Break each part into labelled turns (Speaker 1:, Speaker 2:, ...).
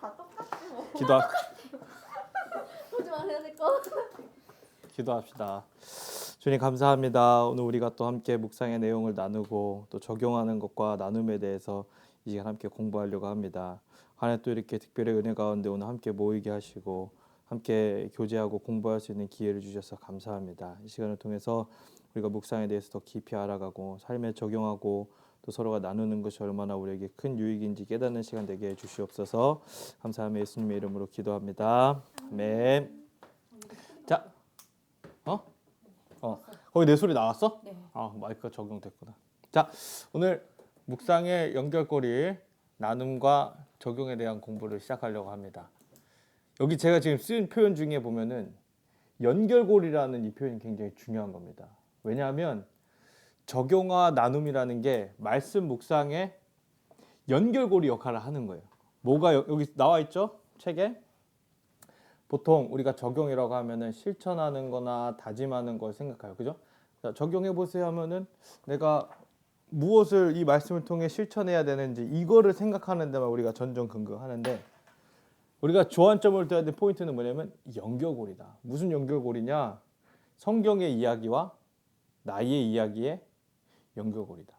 Speaker 1: 다 똑같지 뭐. 보지 말아야 될 거.
Speaker 2: 기도합시다. 주님 감사합니다. 오늘 우리가 또 함께 묵상의 내용을 나누고 또 적용하는 것과 나눔에 대해서 이 시간 함께 공부하려고 합니다. 하나님 또 이렇게 특별히 은혜 가운데 오늘 함께 모이게 하시고 함께 교제하고 공부할 수 있는 기회를 주셔서 감사합니다. 이 시간을 통해서 우리가 묵상에 대해서 더 깊이 알아가고 삶에 적용하고 또 서로가 나누는 것이 얼마나 우리에게 큰 유익인지 깨닫는 시간 되게 해 주시옵소서. 감사하며 예수님의 이름으로 기도합니다. 아멘. 자, 거기 내 소리 나왔어?
Speaker 1: 네.
Speaker 2: 마이크가 적용됐구나. 자, 오늘 묵상의 연결고리 나눔과 적용에 대한 공부를 시작하려고 합니다. 여기 제가 지금 쓴 표현 중에 보면은 연결고리라는 이 표현이 굉장히 중요한 겁니다. 왜냐하면 적용과 나눔이라는 게 말씀 묵상의 연결고리 역할을 하는 거예요. 뭐가 여기 나와 있죠? 책에? 보통 우리가 적용이라고 하면은 실천하는 거나 다짐하는 걸 생각해요. 그죠? 자, 적용해 보세요 하면은 내가 무엇을 이 말씀을 통해 실천해야 되는지 이거를 생각하는 데만 우리가 전전긍긍하는데 우리가 주안점을 둬야 될 포인트는 뭐냐면 연결고리다. 무슨 연결고리냐? 성경의 이야기와 나의 이야기의 연결고리다.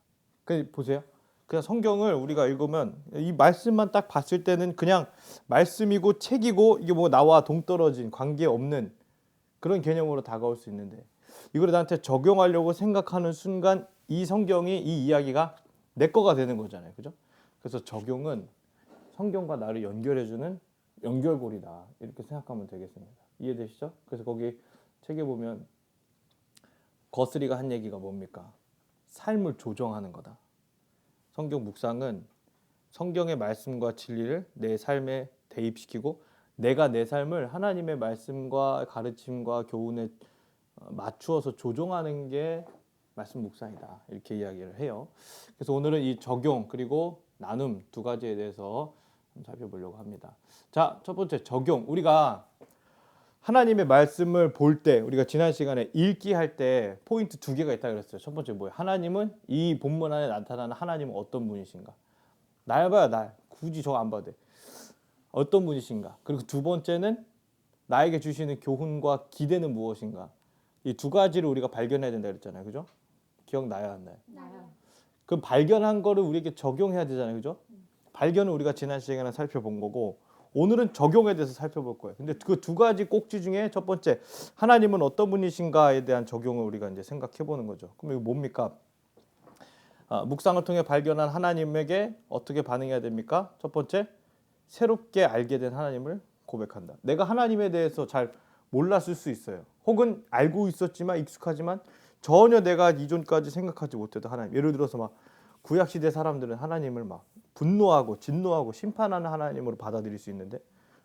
Speaker 2: 그냥 보세요. 그냥 성경을 우리가 읽으면 이 말씀만 딱 봤을 때는 그냥 말씀이고 책이고 이게 뭐 나와 동떨어진 관계없는 그런 개념으로 다가올 수 있는데 이걸 나한테 적용하려고 생각하는 순간 이 성경이 이 이야기가 내 거가 되는 거잖아요. 그죠? 그래서 적용은 성경과 나를 연결해주는 연결고리다. 이렇게 생각하면 되겠습니다. 이해되시죠? 그래서 거기 책에 보면 거스리가 한 얘기가 뭡니까? 삶을 조정하는 거다. 성경 묵상은 성경의 말씀과 진리를 내 삶에 대입시키고 내가 내 삶을 하나님의 말씀과 가르침과 교훈에 맞추어서 조정하는 게 말씀 묵상이다. 이렇게 이야기를 해요. 그래서 오늘은 이 적용 그리고 나눔 두 가지에 대해서 살펴보려고 합니다. 자, 첫 번째 적용. 우리가 하나님의 말씀을 볼 때 우리가 지난 시간에 읽기 할 때 포인트 두 개가 있다고 그랬어요. 첫 번째 뭐예요? 하나님은 이 본문 안에 나타나는 하나님은 어떤 분이신가? 날 봐요, 날. 굳이 저거 안 봐도 돼. 어떤 분이신가? 그리고 두 번째는 나에게 주시는 교훈과 기대는 무엇인가? 이 두 가지를 우리가 발견해야 된다 그랬잖아요. 그죠? 기억나요, 안 나요?
Speaker 1: 나요.
Speaker 2: 그럼 발견한 거를 우리에게 적용해야 되잖아요. 그죠? 발견은 우리가 지난 시간에 살펴본 거고 오늘은 적용에 대해서 살펴볼 거예요. 근데 그 두 가지 꼭지 중에 첫 번째 하나님은 어떤 분이신가에 대한 적용을 우리가 이제 생각해 보는 거죠. 그럼 이거 뭡니까? 묵상을 통해 발견한 하나님에게 어떻게 반응해야 됩니까? 첫 번째 새롭게 알게 된 하나님을 고백한다. 내가 하나님에 대해서 잘 몰랐을 수 있어요. 혹은 알고 있었지만 익숙하지만 전혀 내가 이전까지 생각하지 못했던 하나님. 예를 들어서 막 구약 시대 사람들은 하나님을 막 분노하고 진노하고 심판하는 하나님으로 받아들일 수 있는데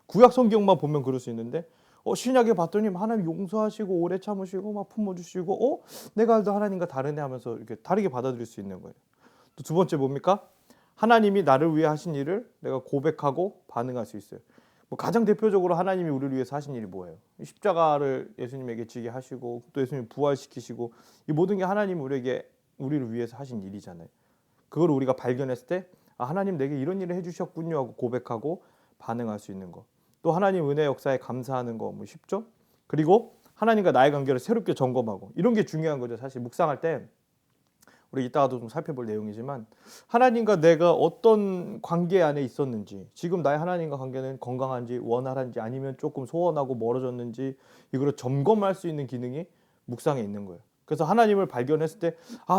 Speaker 2: 구약 성경만 보면 그럴 수 있는데 신약에 봤더니 하나님 용서하시고 오래 참으시고 막 품어주시고 내가 알던 하나님과 다르네 하면서 이렇게 다르게 받아들일 수 있는 거예요. 또 두 번째 뭡니까? 하나님이 나를 위해 하신 일을 내가 고백하고 반응할 수 있어요. 뭐 가장 대표적으로 하나님이 우리를 위해서 하신 일이 뭐예요? 십자가를 예수님에게 지게 하시고 또 예수님 부활시키시고 이 모든 게 하나님 우리를 위해서 하신 일이잖아요. 그걸 우리가 발견했을 때 하나님 내게 이런 일을 해주셨군요 하고 고백하고 반응할 수 있는 거. 또 하나님 은혜 역사에 감사하는 거 뭐 쉽죠? 그리고 하나님과 나의 관계를 새롭게 점검하고 이런 게 중요한 거죠. 사실 묵상할 때 우리 이따가도 좀 살펴볼 내용이지만 하나님과 내가 어떤 관계 안에 있었는지 지금 나의 하나님과 관계는 건강한지 원활한지 아니면 조금 소원하고 멀어졌는지 이거를 점검할 수 있는 기능이 묵상에 있는 거예요. 그래서 하나님을 발견했을 때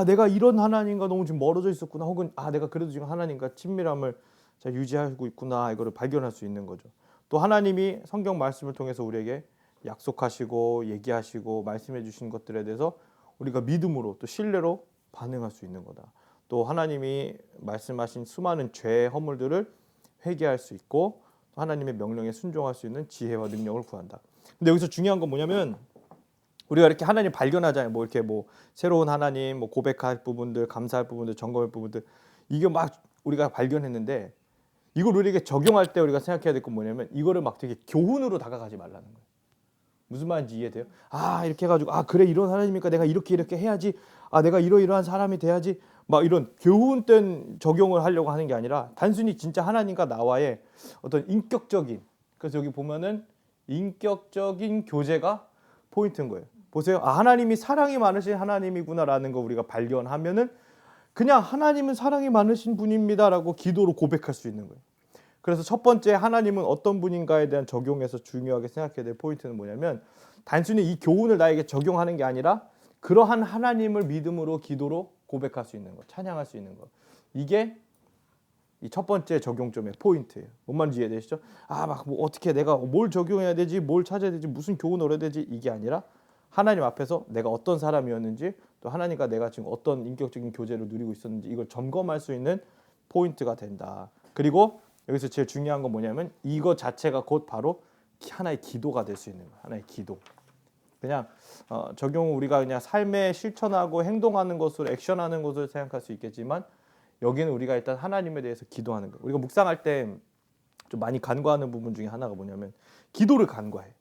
Speaker 2: 내가 이런 하나님과 너무 지금 멀어져 있었구나 혹은 내가 그래도 지금 하나님과 친밀함을 잘 유지하고 있구나 이거를 발견할 수 있는 거죠. 또 하나님이 성경 말씀을 통해서 우리에게 약속하시고 얘기하시고 말씀해 주신 것들에 대해서 우리가 믿음으로 또 신뢰로 반응할 수 있는 거다. 또 하나님이 말씀하신 수많은 죄의 허물들을 회개할 수 있고 또 하나님의 명령에 순종할 수 있는 지혜와 능력을 구한다. 근데 여기서 중요한 건 뭐냐면 우리가 이렇게 하나님 발견하잖아요. 뭐 이렇게 뭐 새로운 하나님, 뭐 고백할 부분들, 감사할 부분들, 점검할 부분들 이게 막 우리가 발견했는데 이걸 우리에게 적용할 때 우리가 생각해야 될 건 뭐냐면 이거를 막 되게 교훈으로 다가가지 말라는 거예요. 무슨 말인지 이해돼요? 이렇게 해가지고 그래 이런 하나님이니까 내가 이렇게 해야지. 내가 이러이러한 사람이 돼야지. 막 이런 교훈된 적용을 하려고 하는 게 아니라 단순히 진짜 하나님과 나와의 어떤 인격적인, 그래서 여기 보면은 인격적인 교제가 포인트인 거예요. 보세요. 아, 하나님이 사랑이 많으신 하나님이구나라는 거 우리가 발견하면은 그냥 하나님은 사랑이 많으신 분입니다라고 기도로 고백할 수 있는 거예요. 그래서 첫 번째 하나님은 어떤 분인가에 대한 적용에서 중요하게 생각해야 될 포인트는 뭐냐면 단순히 이 교훈을 나에게 적용하는 게 아니라 그러한 하나님을 믿음으로 기도로 고백할 수 있는 것, 찬양할 수 있는 것. 이게 이 첫 번째 적용점의 포인트예요. 뭔 말인지 이해되시죠? 아, 막 뭐 어떻게 내가 뭘 적용해야 되지, 뭘 찾아야 되지, 무슨 교훈을 얻어야 되지, 이게 아니라 하나님 앞에서 내가 어떤 사람이었는지, 또 하나님과 내가 지금 어떤 인격적인 교제를 누리고 있었는지 이걸 점검할 수 있는 포인트가 된다. 그리고 여기서 제일 중요한 건 뭐냐면 이거 자체가 곧 바로 하나의 기도가 될 수 있는 거예요. 하나의 기도. 그냥 적용을 우리가 그냥 삶에 실천하고 행동하는 것으로, 액션하는 것으로 생각할 수 있겠지만 여기는 우리가 일단 하나님에 대해서 기도하는 거. 우리가 묵상할 때 좀 많이 간과하는 부분 중에 하나가 뭐냐면 기도를 간과해.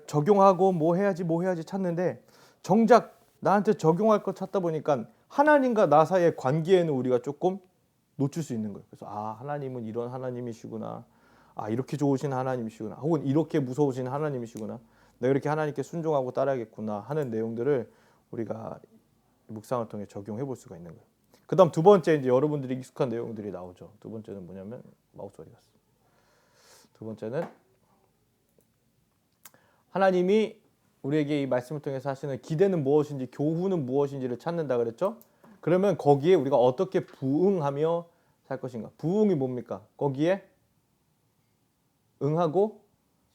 Speaker 2: 적용하고 뭐 해야지 찾는데 정작 나한테 적용할 거 찾다 보니까 하나님과 나 사이의 관계에는 우리가 조금 놓칠 수 있는 거예요. 그래서 아, 하나님은 이런 하나님이시구나. 아, 이렇게 좋으신 하나님이시구나. 혹은 이렇게 무서우신 하나님이시구나. 내가 이렇게 하나님께 순종하고 따라야겠구나 하는 내용들을 우리가 묵상을 통해 적용해 볼 수가 있는 거예요. 그다음 두 번째 이제 여러분들이 익숙한 내용들이 나오죠. 두 번째는 뭐냐면 마우스 어디 갔어? 두 번째는 하나님이 우리에게 이 말씀을 통해서 하시는 기대는 무엇인지, 교훈은 무엇인지를 찾는다 그랬죠? 그러면 거기에 우리가 어떻게 부응하며 살 것인가? 부응이 뭡니까? 거기에 응하고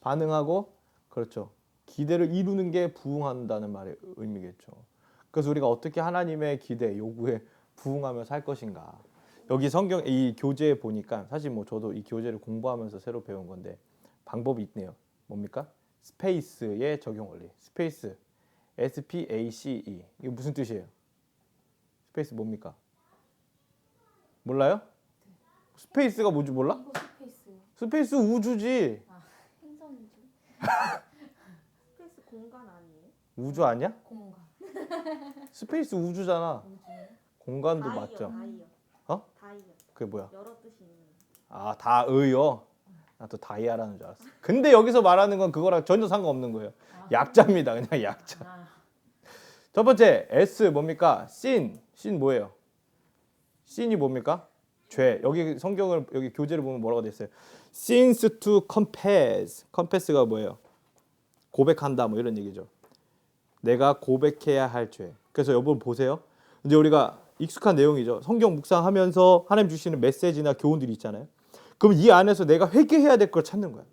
Speaker 2: 반응하고, 그렇죠. 기대를 이루는 게 부응한다는 말의 의미겠죠. 그래서 우리가 어떻게 하나님의 기대, 요구에 부응하며 살 것인가? 여기 성경 이 교재에 보니까 사실 뭐 저도 이 교재를 공부하면서 새로 배운 건데 방법이 있네요. 뭡니까? 스페이스의 적용 원리. 스페이스, SPACE. 이게 무슨 뜻이에요? 스페이스 뭡니까? 몰라요? 스페이스가 뭔지 몰라?
Speaker 1: 이거 스페이스요.
Speaker 2: 스페이스 우주지.
Speaker 1: 아, 행성 우주. 스페이스 공간 아니에요?
Speaker 2: 우주 아니야?
Speaker 1: 공간.
Speaker 2: 스페이스 우주잖아.
Speaker 1: 우주.
Speaker 2: 공간도
Speaker 1: 다이어,
Speaker 2: 맞죠.
Speaker 1: 다이어.
Speaker 2: 어?
Speaker 1: 다이어.
Speaker 2: 그게 뭐야?
Speaker 1: 여러 뜻이 있는.
Speaker 2: 아, 다의요. 나 또 다이아라는 줄 알았어. 근데 여기서 말하는 건 그거랑 전혀 상관없는 거예요. 약자입니다. 그냥 약자.
Speaker 1: 아,
Speaker 2: 첫 번째 S 뭡니까? sin 뭐예요? sin이 뭡니까? 죄. 여기 성경을 여기 교재를 보면 뭐라고 돼 있어요? sins to confess. confess가 뭐예요? 고백한다 뭐 이런 얘기죠. 내가 고백해야 할 죄. 그래서 여러분 보세요. 이제 우리가 익숙한 내용이죠. 성경 묵상하면서 하나님 주시는 메시지나 교훈들이 있잖아요. 그럼 이 안에서 내가 회개해야 될 걸 찾는 거야.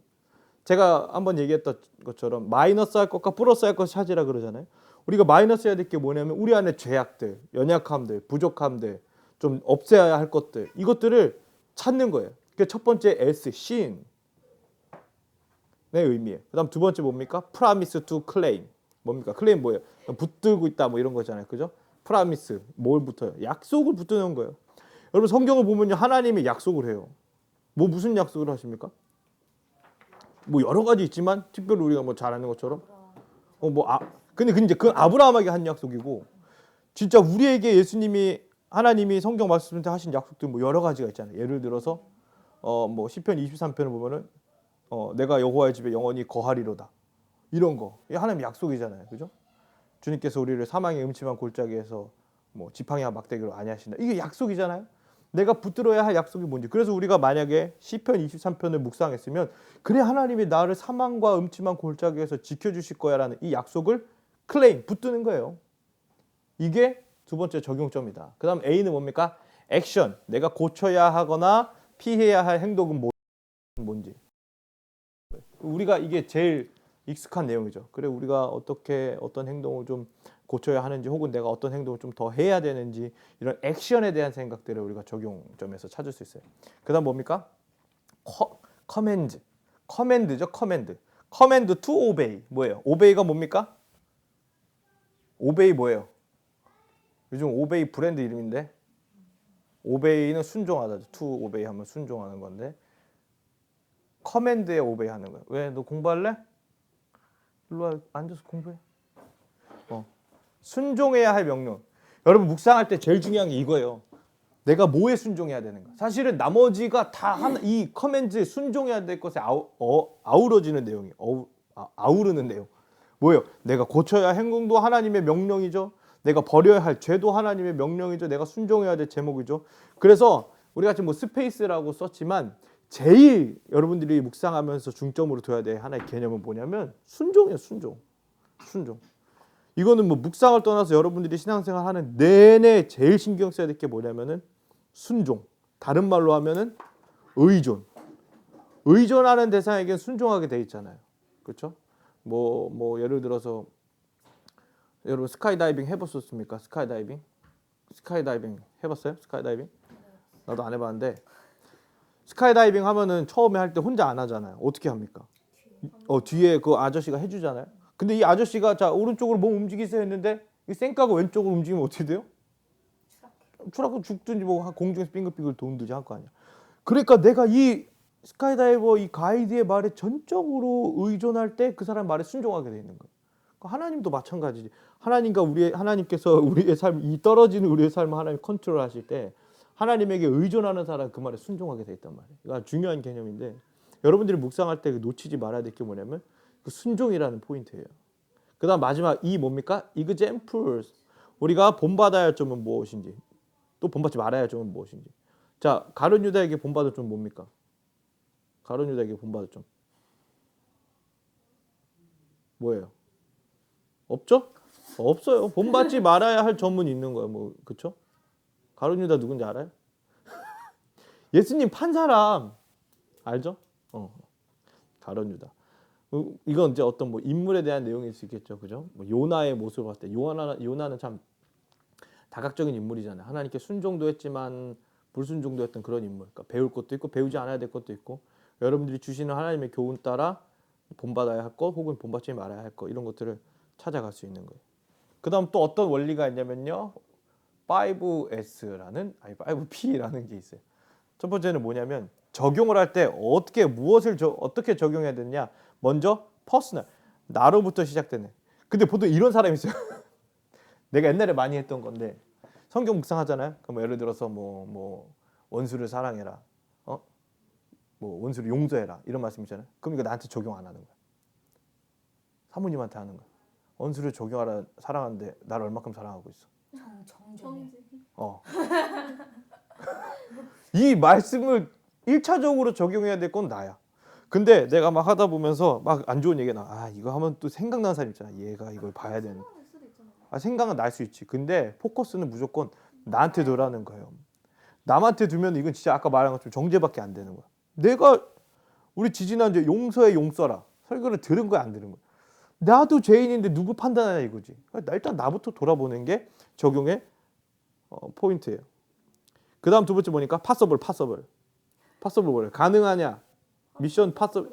Speaker 2: 제가 한번 얘기했던 것처럼 마이너스 할 것과 플러스 할 것을 찾으라 그러잖아요. 우리가 마이너스 해야 될 게 뭐냐면 우리 안에 죄악들, 연약함들, 부족함들, 좀 없애야 할 것들, 이것들을 찾는 거예요. 그게 첫 번째 S, 신의 의미예요. 그다음 두 번째 뭡니까? Promise to claim. 뭡니까? 클레임 뭐예요? 붙들고 있다 뭐 이런 거잖아요. 그죠? Promise 뭘 붙어요? 약속을 붙드는 거예요. 여러분 성경을 보면요, 하나님이 약속을 해요. 뭐 무슨 약속을 하십니까? 뭐 여러 가지 있지만 특별히 우리가 뭐 잘 아는 것처럼 근데 이제 그 아브라함에게 한 약속이고 진짜 우리에게 예수님이 하나님이 성경 말씀을 하신 약속들 뭐 여러 가지가 있잖아요. 예를 들어서 뭐 시편 23편을 보면은 내가 여호와의 집에 영원히 거하리로다. 이런 거. 이게 하나님의 약속이잖아요. 그죠? 주님께서 우리를 사망의 음침한 골짜기에서 뭐 지팡이와 막대기로 안위하신다. 이게 약속이잖아요. 내가 붙들어야 할 약속이 뭔지. 그래서 우리가 만약에 시편 23편을 묵상했으면 그래 하나님이 나를 사망과 음침한 골짜기에서 지켜주실 거야라는 이 약속을 클레임, 붙드는 거예요. 이게 두 번째 적용점이다. 그 다음 A는 뭡니까? 액션. 내가 고쳐야 하거나 피해야 할 행동은 뭔지. 우리가 이게 제일 익숙한 내용이죠. 그래 우리가 어떻게 어떤 행동을 좀 고쳐야 하는지 혹은 내가 어떤 행동을 좀 더 해야 되는지 이런 액션에 대한 생각들을 우리가 적용점에서 찾을 수 있어요. 그다음 뭡니까? 커맨드죠. 커맨드 to obey 뭐예요? obey가 뭡니까? obey 뭐예요? 요즘 obey 브랜드 이름인데 obey는 순종하다. to obey 하면 순종하는 건데 커맨드에 obey 하는 거예요. 왜? 너 공부할래? 일로 와 앉아서 공부해. 순종해야 할 명령. 여러분 묵상할 때 제일 중요한 게 이거예요. 내가 뭐에 순종해야 되는가. 사실은 나머지가 다 이 커맨드에 순종해야 될 것에 아우러지는 내용이에요. 아우르는 내용. 뭐예요? 내가 고쳐야 할 행동도 하나님의 명령이죠. 내가 버려야 할 죄도 하나님의 명령이죠. 내가 순종해야 될 제목이죠. 그래서 우리가 지금 뭐 스페이스라고 썼지만 제일 여러분들이 묵상하면서 중점으로 둬야 될 하나의 개념은 뭐냐면 순종이에요. 순종. 이거는 뭐 묵상을 떠나서 여러분들이 신앙생활 하는 내내 제일 신경 써야 될 게 뭐냐면은 순종. 다른 말로 하면은 의존. 의존하는 대상에겐 순종하게 돼 있잖아요. 그렇죠? 뭐 예를 들어서 여러분 스카이다이빙 해봤었습니까? 스카이다이빙 해봤어요? 스카이다이빙? 나도 안 해봤는데 스카이다이빙 하면은 처음에 할 때 혼자 안 하잖아요. 어떻게 합니까? 뒤에 그 아저씨가 해주잖아요. 근데 이 아저씨가 자 오른쪽으로 몸 움직이세요 했는데 이 쌩까고 왼쪽으로 움직이면 어떻게 돼요? 추락하고 죽든지 뭐 공중에서 빙글빙글 돈든지 할 거 아니야. 그러니까 내가 이 스카이다이버 이 가이드의 말에 전적으로 의존할 때 그 사람 말에 순종하게 돼 있는 거예요. 그러니까 하나님도 마찬가지지. 하나님께서 우리의 삶, 이 떨어지는 우리의 삶을 하나님 컨트롤하실 때 하나님에게 의존하는 사람 그 말에 순종하게 돼 있단 말이에요. 이거 중요한 개념인데 여러분들이 묵상할 때 놓치지 말아야 될 게 뭐냐면 그 순종이라는 포인트예요. 그다음 마지막 이 뭡니까? examples. 우리가 본받아야 할 점은 무엇인지 또 본받지 말아야 할 점은 무엇인지. 자, 가룟 유다에게 본받을 점 뭡니까? 가룟 유다에게 본받을 점 뭐예요? 없죠? 없어요. 본받지 말아야 할 점은 있는 거예요. 뭐 그렇죠? 가룟 유다 누군지 알아요? 예수님 판 사람 알죠? 가룟 유다. 이건 이제 어떤 뭐 인물에 대한 내용일 수 있겠죠, 그죠? 뭐 요나의 모습을 봤을 때 요나는 참 다각적인 인물이잖아요. 하나님께 순종도 했지만 불순종도 했던 그런 인물. 그러니까 배울 것도 있고 배우지 않아야 될 것도 있고 여러분들이 주시는 하나님의 교훈 따라 본받아야 할 것 혹은 본받지 말아야 할 것 이런 것들을 찾아갈 수 있는 거예요. 그다음 또 어떤 원리가 있냐면요. 5P라는 게 있어요. 첫 번째는 뭐냐면 적용을 할 때 어떻게 적용해야 되느냐. 먼저 퍼스널 나로부터 시작되는. 근데 보통 이런 사람이 있어요. 내가 옛날에 많이 했던 건데 성경 묵상하잖아요. 그럼 예를 들어서 뭐 원수를 사랑해라, 뭐 원수를 용서해라 이런 말씀 있잖아요. 그럼 이거 나한테 적용 안 하는 거야. 사모님한테 하는 거야. 원수를 적용하라 사랑하는데 나를 얼마큼 사랑하고 있어.
Speaker 1: 정지.
Speaker 2: 이 말씀을 1차적으로 적용해야 될 건 나야. 근데 내가 막 하다 보면서 막 안 좋은 얘기가 나. 이거 하면 또 생각나는 사람 있잖아. 얘가 이걸 봐야 되는. 생각은 날 수 있지. 근데 포커스는 무조건 나한테 두라는 거예요. 남한테 두면 이건 진짜 아까 말한 것처럼 정죄밖에 안 되는 거야. 내가 우리 지지난주에 용서해 용서라 설교를 들은 거야 안 들은 거야. 나도 죄인인데 누구 판단하냐 이거지. 일단 나부터 돌아보는 게 적용의 포인트예요. 그 다음 두 번째 보니까 파서블 뭐래요? 가능하냐? 미션 possible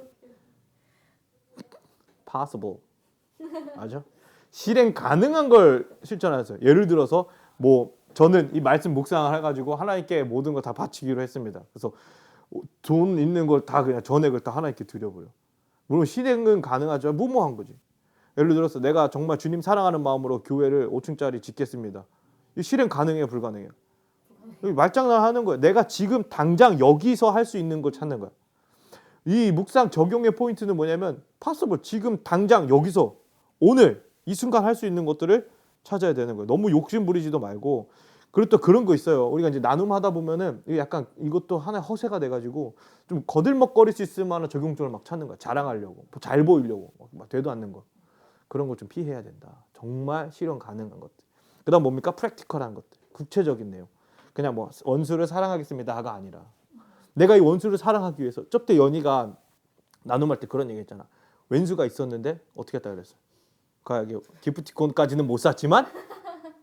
Speaker 2: 맞아? 실행 가능한 걸 실천하세요. 예를 들어서 뭐 저는 이 말씀 묵상을 해가지고 하나님께 모든 걸 다 바치기로 했습니다. 그래서 돈 있는 걸 다 그냥 전액을 다 하나님께 드려버려. 물론 실행은 가능하죠. 무모한 거지. 예를 들어서 내가 정말 주님 사랑하는 마음으로 교회를 5층짜리 짓겠습니다. 이 실행 가능해요, 불가능해요? 말장난 하는 거예요. 내가 지금 당장 여기서 할 수 있는 걸 찾는 거야. 이 묵상 적용의 포인트는 뭐냐면 possible 지금 당장 여기서 오늘 이 순간 할 수 있는 것들을 찾아야 되는 거예요. 너무 욕심 부리지도 말고. 그리고 또 그런 거 있어요. 우리가 이제 나눔하다 보면은 약간 이것도 하나의 허세가 돼가지고 좀 거들먹거릴 수 있을 만한 적용점을 막 찾는 거야. 자랑하려고, 잘 보이려고, 막 되도 않는 거. 그런 거 좀 피해야 된다. 정말 실현 가능한 것들. 그다음 뭡니까? 프랙티컬한 것들. 구체적인 내용. 그냥 뭐 원수를 사랑하겠습니다가 아니라 내가 이 원수를 사랑하기 위해서 저때 연희가 나눔할 때 그런 얘기 했잖아. 왼수가 있었는데 어떻게 했다 그랬어? 그 기프티콘까지는 못 샀지만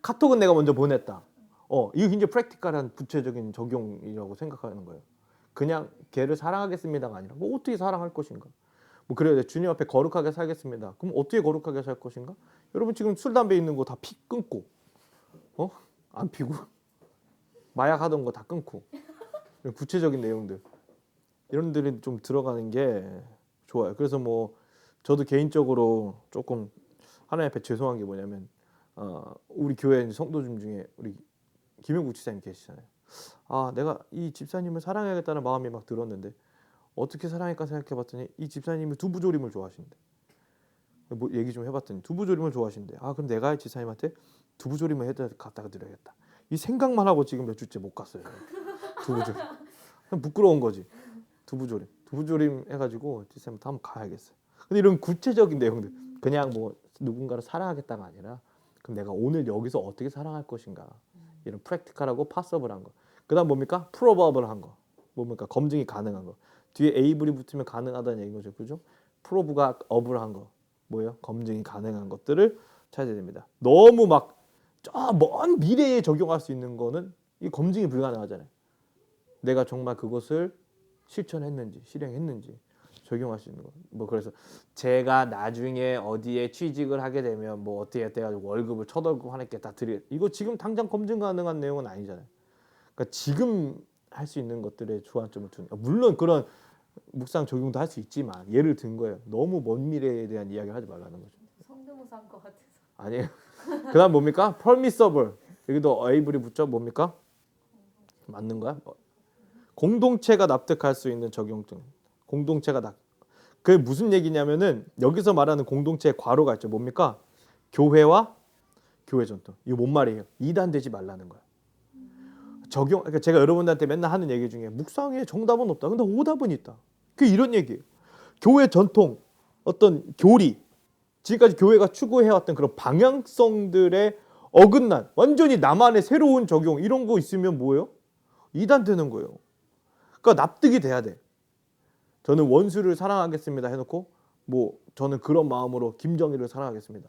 Speaker 2: 카톡은 내가 먼저 보냈다. 이거 굉장히 프랙티컬한 구체적인 적용이라고 생각하는 거예요. 그냥 걔를 사랑하겠습니다가 아니라 뭐 어떻게 사랑할 것인가? 뭐 그래야 돼. 주님 앞에 거룩하게 살겠습니다. 그럼 어떻게 거룩하게 살 것인가? 여러분 지금 술 담배 있는 거 다 끊고 안 피고 마약 하던 거 다 끊고 구체적인 내용들 이런 들이 좀 들어가는 게 좋아요. 그래서 뭐 저도 개인적으로 조금 하나님 앞에 죄송한 게 뭐냐면 우리 교회 성도님 중에 우리 김영국 집사님 계시잖아요. 아, 내가 이 집사님을 사랑해야겠다는 마음이 막 들었는데 어떻게 사랑할까 생각해봤더니 이 집사님이 두부조림을 좋아하신대. 뭐 얘기 좀 해봤더니 두부조림을 좋아하신대. 아, 그럼 내가 집사님한테 두부조림을 해다 갖다가 드려야겠다. 이 생각만 하고 지금 몇 주째 못 갔어요. 두부조림. 그냥 부끄러운 거지. 두부조림 해가지고 집사님한테 한번 가야겠어요. 근데 이런 구체적인 내용들, 그냥 뭐 누군가를 사랑하겠다가 아니라 그럼 내가 오늘 여기서 어떻게 사랑할 것인가, 이런 프랙티컬하고 파서블한 거. 그다음 뭡니까? 프로버블한 거. 뭡니까? 검증이 가능한 거. 뒤에 에이블이 붙으면 가능하다는 얘기인 거죠, 그죠? 프로브가 어블한 거, 뭐예요? 검증이 가능한 것들을 찾아야 됩니다. 너무 막 저 먼 미래에 적용할 수 있는 거는 이 검증이 불가능하잖아요. 내가 정말 그것을 실천했는지, 실행했는지 적용할 수 있는 거. 뭐 그래서 제가 나중에 어디에 취직을 하게 되면 뭐 어떻게 돼가지고 월급을 쳐들고 하니까 다 드리. 이거 지금 당장 검증 가능한 내용은 아니잖아요. 그러니까 지금 할 수 있는 것들의 주안점을 두는. 물론 그런 묵상 적용도 할 수 있지만 예를 든 거예요. 너무 먼 미래에 대한 이야기를 하지 말라는 거죠.
Speaker 1: 성대모사한 것 같아서.
Speaker 2: 아니에요. 그다음 뭡니까? permissible. 여기도 able이 붙죠. 뭡니까? 맞는 거야? 공동체가 납득할 수 있는 적용점. 공동체가 그게 무슨 얘기냐면은 여기서 말하는 공동체의 괄호가 있죠. 뭡니까? 교회와 교회 전통. 이거 뭔 말이에요? 이단되지 말라는 거야. 그러니까 제가 여러분들한테 맨날 하는 얘기 중에 묵상에 정답은 없다. 근데 오답은 있다. 그게 이런 얘기예요. 교회 전통, 어떤 교리, 지금까지 교회가 추구해왔던 그런 방향성들의 어긋난, 완전히 나만의 새로운 적용 이런 거 있으면 뭐예요? 이단되는 거예요. 그러니까 납득이 돼야 돼. 저는 원수를 사랑하겠습니다 해놓고 뭐 저는 그런 마음으로 김정일을 사랑하겠습니다.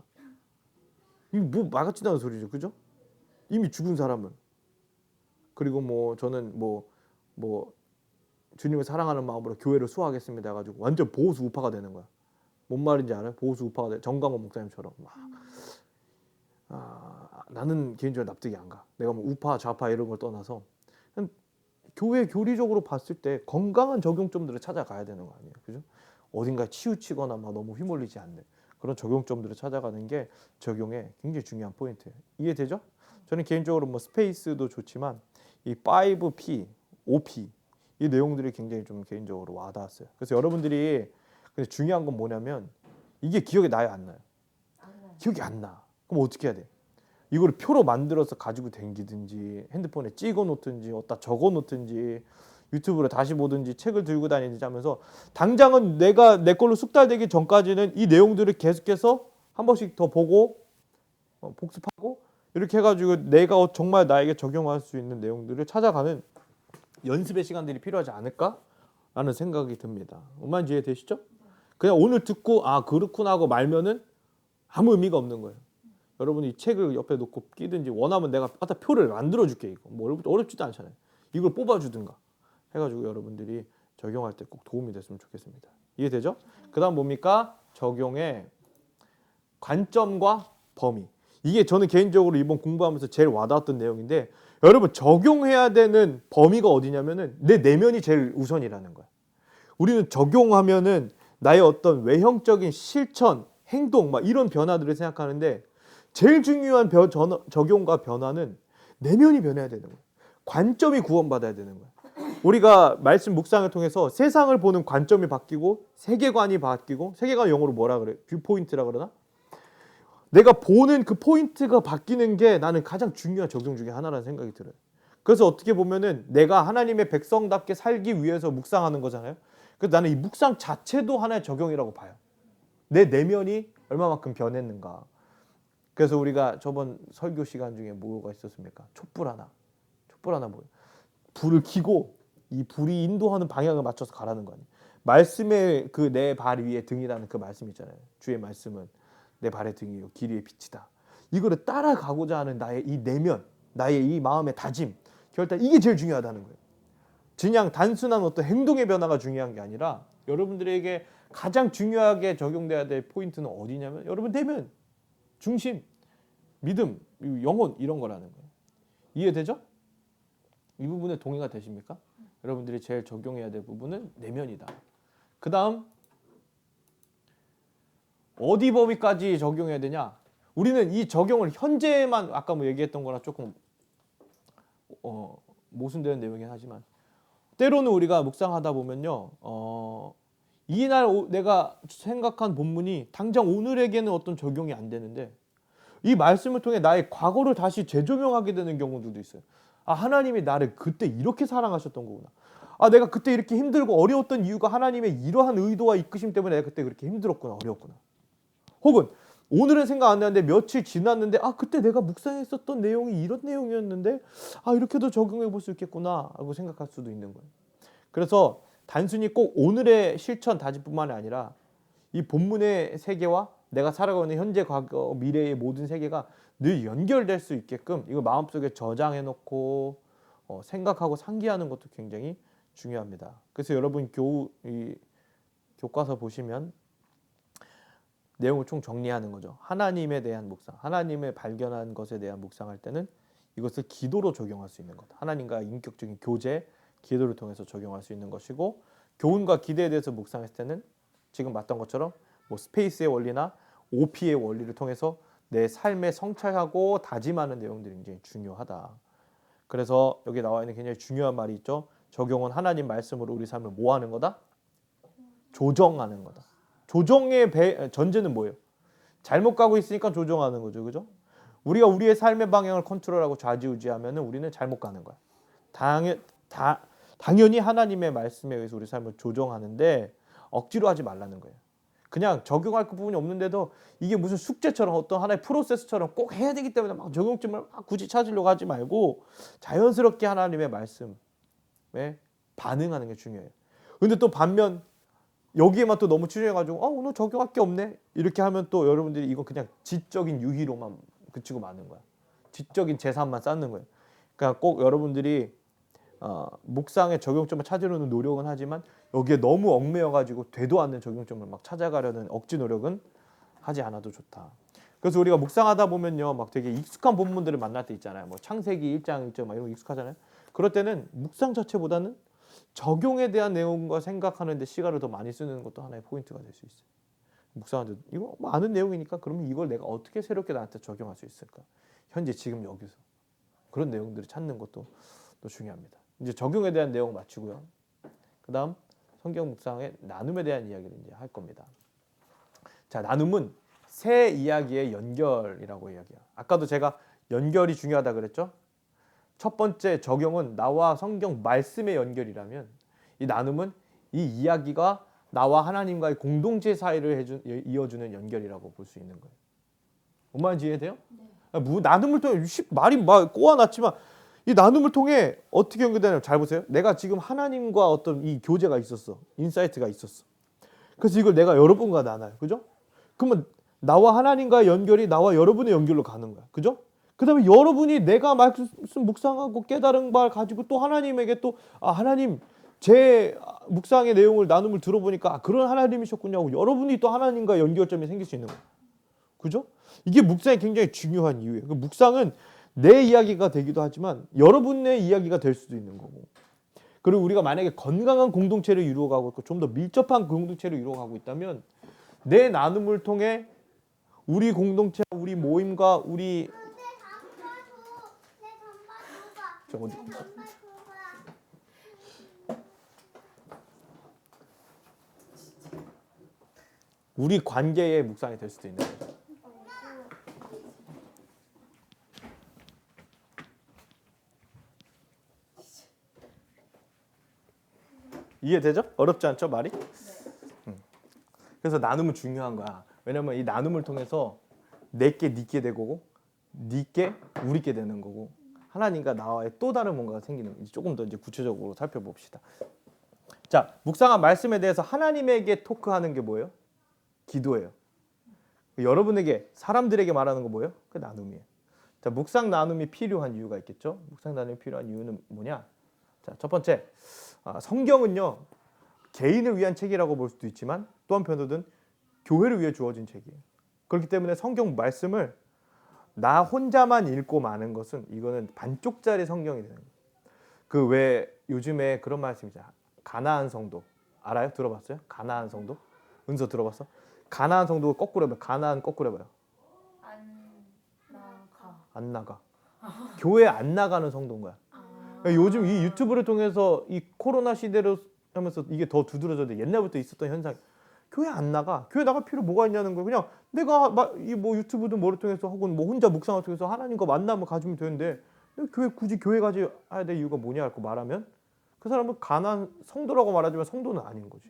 Speaker 2: 이거 뭐 말 같지도 않은 소리죠, 그죠? 이미 죽은 사람은. 그리고 뭐 저는 뭐 주님을 사랑하는 마음으로 교회를 수호하겠습니다 해가지고 완전 보수 우파가 되는 거야. 뭔 말인지 알아요? 보수 우파가 돼. 정강원 목사님처럼 나는 개인적으로 납득이 안 가. 내가 뭐 우파 좌파 이런 걸 떠나서 그냥 교회 교리적으로 봤을 때 건강한 적용점들을 찾아가야 되는 거 아니에요, 그죠? 어딘가에 치우치거나 막 너무 휘몰리지 않는 그런 적용점들을 찾아가는 게 적용의 굉장히 중요한 포인트예요. 이해되죠? 저는 개인적으로 뭐 스페이스도 좋지만 이 5P, OP 이 내용들이 굉장히 좀 개인적으로 와닿았어요. 그래서 여러분들이 근데 중요한 건 뭐냐면 이게 기억에 나요, 안 나요? 기억이 안 나. 그럼 어떻게 해야 돼? 이거를 표로 만들어서 가지고 댕기든지 핸드폰에 찍어 놓든지 어디다 적어 놓든지 유튜브로 다시 보든지 책을 들고 다니든지 하면서 당장은 내가 내 걸로 숙달되기 전까지는 이 내용들을 계속해서 한 번씩 더 보고 복습하고 이렇게 해가지고 내가 정말 나에게 적용할 수 있는 내용들을 찾아가는 연습의 시간들이 필요하지 않을까라는 생각이 듭니다. 뭔 이해 되시죠? 그냥 오늘 듣고 아 그렇구나 하고 말면은 아무 의미가 없는 거예요. 여러분이 이 책을 옆에 놓고 끼든지 원하면 내가 갖다 표를 만들어 줄게. 이거 뭐 어렵지도 않잖아요. 이걸 뽑아 주든가 해가지고 여러분들이 적용할 때 꼭 도움이 됐으면 좋겠습니다. 이해되죠? 그다음 뭡니까? 적용의 관점과 범위. 이게 저는 개인적으로 이번 공부하면서 제일 와닿았던 내용인데 여러분 적용해야 되는 범위가 어디냐면은 내 내면이 제일 우선이라는 거야. 우리는 적용하면은 나의 어떤 외형적인 실천, 행동 막 이런 변화들을 생각하는데 제일 중요한 적용과 변화는 내면이 변해야 되는 거예요. 관점이 구원받아야 되는 거예요. 우리가 말씀 묵상을 통해서 세상을 보는 관점이 바뀌고 세계관이 바뀌고 세계관 영어로 뭐라 그래? 뷰포인트라 그러나? 내가 보는 그 포인트가 바뀌는 게 나는 가장 중요한 적용 중에 하나라는 생각이 들어요. 그래서 어떻게 보면은 내가 하나님의 백성답게 살기 위해서 묵상하는 거잖아요. 그래서 나는 이 묵상 자체도 하나의 적용이라고 봐요. 내 내면이 얼마만큼 변했는가. 그래서 우리가 저번 설교 시간 중에 뭐가 있었습니까? 촛불 하나 뭐예요? 불을 켜고 이 불이 인도하는 방향을 맞춰서 가라는 거 아니에요. 말씀의 그 내 발 위에 등이라는 그 말씀 있잖아요. 주의 말씀은 내 발의 등이요 길 위의 빛이다. 이거를 따라가고자 하는 나의 이 내면, 나의 이 마음의 다짐, 결단 이게 제일 중요하다는 거예요. 그냥 단순한 어떤 행동의 변화가 중요한 게 아니라 여러분들에게 가장 중요하게 적용돼야 될 포인트는 어디냐면 여러분 내면, 중심, 믿음, 영혼 이런 거라는 거예요. 이해되죠? 이 부분에 동의가 되십니까? 여러분들이 제일 적용해야 될 부분은 내면이다. 그 다음 어디 범위까지 적용해야 되냐? 우리는 이 적용을 현재만 아까 뭐 얘기했던 거랑 조금 모순되는 내용이긴 하지만 때로는 우리가 묵상하다 보면요. 이날 내가 생각한 본문이 당장 오늘에게는 어떤 적용이 안 되는데 이 말씀을 통해 나의 과거를 다시 재조명하게 되는 경우들도 있어요. 아, 하나님이 나를 그때 이렇게 사랑하셨던 거구나. 아, 내가 그때 이렇게 힘들고 어려웠던 이유가 하나님의 이러한 의도와 이끄심 때문에 내가 그때 그렇게 힘들었구나, 어려웠구나. 혹은 오늘은 생각 안 나는데 며칠 지났는데 아, 그때 내가 묵상했었던 내용이 이런 내용이었는데 아, 이렇게도 적용해 볼 수 있겠구나 하고 생각할 수도 있는 거예요. 그래서 단순히 꼭 오늘의 실천 다짐뿐만이 아니라 이 본문의 세계와 내가 살아가는 현재, 과거, 미래의 모든 세계가 늘 연결될 수 있게끔 이거 마음속에 저장해 놓고 생각하고 상기하는 것도 굉장히 중요합니다. 그래서 여러분 이 교과서 보시면 내용을 총 정리하는 거죠. 하나님에 대한 묵상, 하나님의 발견한 것에 대한 묵상할 때는 이것을 기도로 적용할 수 있는 것. 하나님과 인격적인 교제, 기도를 통해서 적용할 수 있는 것이고, 교훈과 기대에 대해서 묵상했을 때는 지금 봤던 것처럼 뭐 스페이스의 원리나 OP의 원리를 통해서 내 삶에 성찰하고 다짐하는 내용들이 굉장히 중요하다. 그래서 여기 나와 있는 굉장히 중요한 말이 있죠. 적용은 하나님 말씀으로 우리 삶을 뭐 하는 거다? 조정하는 거다. 조정의 전제는 뭐예요? 잘못 가고 있으니까 조정하는 거죠. 그죠? 우리가 우리의 삶의 방향을 컨트롤하고 좌지우지하면 우리는 잘못 가는 거야. 당연히 하나님의 말씀에 의해서 우리 삶을 조정하는데 억지로 하지 말라는 거예요. 그냥 적용할 그 부분이 없는데도 이게 무슨 숙제처럼 어떤 하나의 프로세스처럼 꼭 해야 되기 때문에 막 적용점을 막 굳이 찾으려고 하지 말고 자연스럽게 하나님의 말씀에 반응하는 게 중요해요. 근데 또 반면 여기에만 또 너무 치중해가지고 오늘 적용할 게 없네 이렇게 하면 또 여러분들이 이거 그냥 지적인 유희로만 그치고 마는 거야. 지적인 재산만 쌓는 거예요. 그러니까 꼭 여러분들이 묵상의 적용점을 찾으려는 노력은 하지만 여기에 너무 얽매여가지고 되도 않는 적용점을 막 찾아가려는 억지 노력은 하지 않아도 좋다. 그래서 우리가 묵상하다 보면요, 막 되게 익숙한 본문들을 만날 때 있잖아요. 뭐 창세기 1장 1절 막 이런 거 익숙하잖아요. 그럴 때는 묵상 자체보다는 적용에 대한 내용과 생각하는데 시간을 더 많이 쓰는 것도 하나의 포인트가 될 수 있어요. 묵상하는데 이거 뭐 아는 내용이니까 그러면 이걸 내가 어떻게 새롭게 나한테 적용할 수 있을까? 현재 지금 여기서 그런 내용들을 찾는 것도 또 중요합니다. 이제 적용에 대한 내용 마치고요. 그다음 성경 묵상의 나눔에 대한 이야기를 이제 할 겁니다. 자, 나눔은 새 이야기의 연결이라고 이야기해요. 아까도 제가 연결이 중요하다 그랬죠? 첫 번째 적용은 나와 성경 말씀의 연결이라면 이 나눔은 이 이야기가 나와 하나님과의 공동체 사이를 이어주는 연결이라고 볼 수 있는 거예요. 뭔 말인지 이해돼요? 네. 나눔을 통해 말이 막 꼬아놨지만 이 나눔을 통해 어떻게 연결되냐면 잘 보세요. 내가 지금 하나님과 어떤 이 교제가 있었어. 인사이트가 있었어. 그래서 이걸 내가 여러분과 나눠요. 그죠? 그러면 나와 하나님과의 연결이 나와 여러분의 연결로 가는 거야. 그죠? 그 다음에 여러분이 내가 말씀 묵상하고 깨달은 바를 가지고 또 하나님에게 또 하나님 제 묵상의 내용을 나눔을 들어보니까 그런 하나님이셨군요 하고 여러분이 또 하나님과 연결점이 생길 수 있는 거예요. 그죠? 이게 묵상이 굉장히 중요한 이유예요. 묵상은 내 이야기가 되기도 하지만 여러분의 이야기가 될 수도 있는 거고. 그리고 우리가 만약에 건강한 공동체를 이루어가고 있고 좀 더 밀접한 공동체를 이루어가고 있다면 내 나눔을 통해 우리 공동체, 우리 모임과 우리 우리 관계의 묵상이 될 수도 있는 거죠. 이해되죠? 어렵지 않죠, 말이? 네. 그래서 나눔은 중요한 거야. 왜냐면 이 나눔을 통해서 내게 니게 되고 니게 우리게 되는 거고 하나님과 나와의 또 다른 뭔가가 생기는 거지. 조금 더 이제 구체적으로 살펴봅시다. 자, 묵상한 말씀에 대해서 하나님에게 토크하는 게 뭐예요? 기도예요. 여러분에게 사람들에게 말하는 거 뭐예요? 그 나눔이에요. 자, 묵상 나눔이 필요한 이유가 있겠죠? 묵상 나눔이 필요한 이유는 뭐냐? 자, 첫 번째, 성경은요 개인을 위한 책이라고 볼 수도 있지만 또 한편으로는 교회를 위해 주어진 책이에요. 그렇기 때문에 성경 말씀을 나 혼자만 읽고 마는 것은 이거는 반쪽짜리 성경이 되는 거예요. 그 왜 요즘에 그런 말씀이잖아요. 가나안 성도 알아요? 들어봤어요? 가나안 성도? 은서 들어봤어? 가나안 성도 거꾸로 해봐요. 가나안 거꾸로 해봐요. 안 나가. 교회 안 나가는 성도인 거야. 그러니까 요즘 이 유튜브를 통해서 이 코로나 시대로 하면서 이게 더 두드러졌는데 옛날부터 있었던 현상. 교회 안 나가. 교회 나갈 필요 뭐가 있냐는 거예요. 그냥 내가 이 뭐 유튜브든 뭐를 통해서 혹은 뭐 혼자 묵상을 통해서 하나님과 만남을 가지면 되는데 교회 굳이 교회 가져야 될 이유가 뭐냐 고 말하면 그 사람은 가난 성도라고 말하지만 성도는 아닌 거지.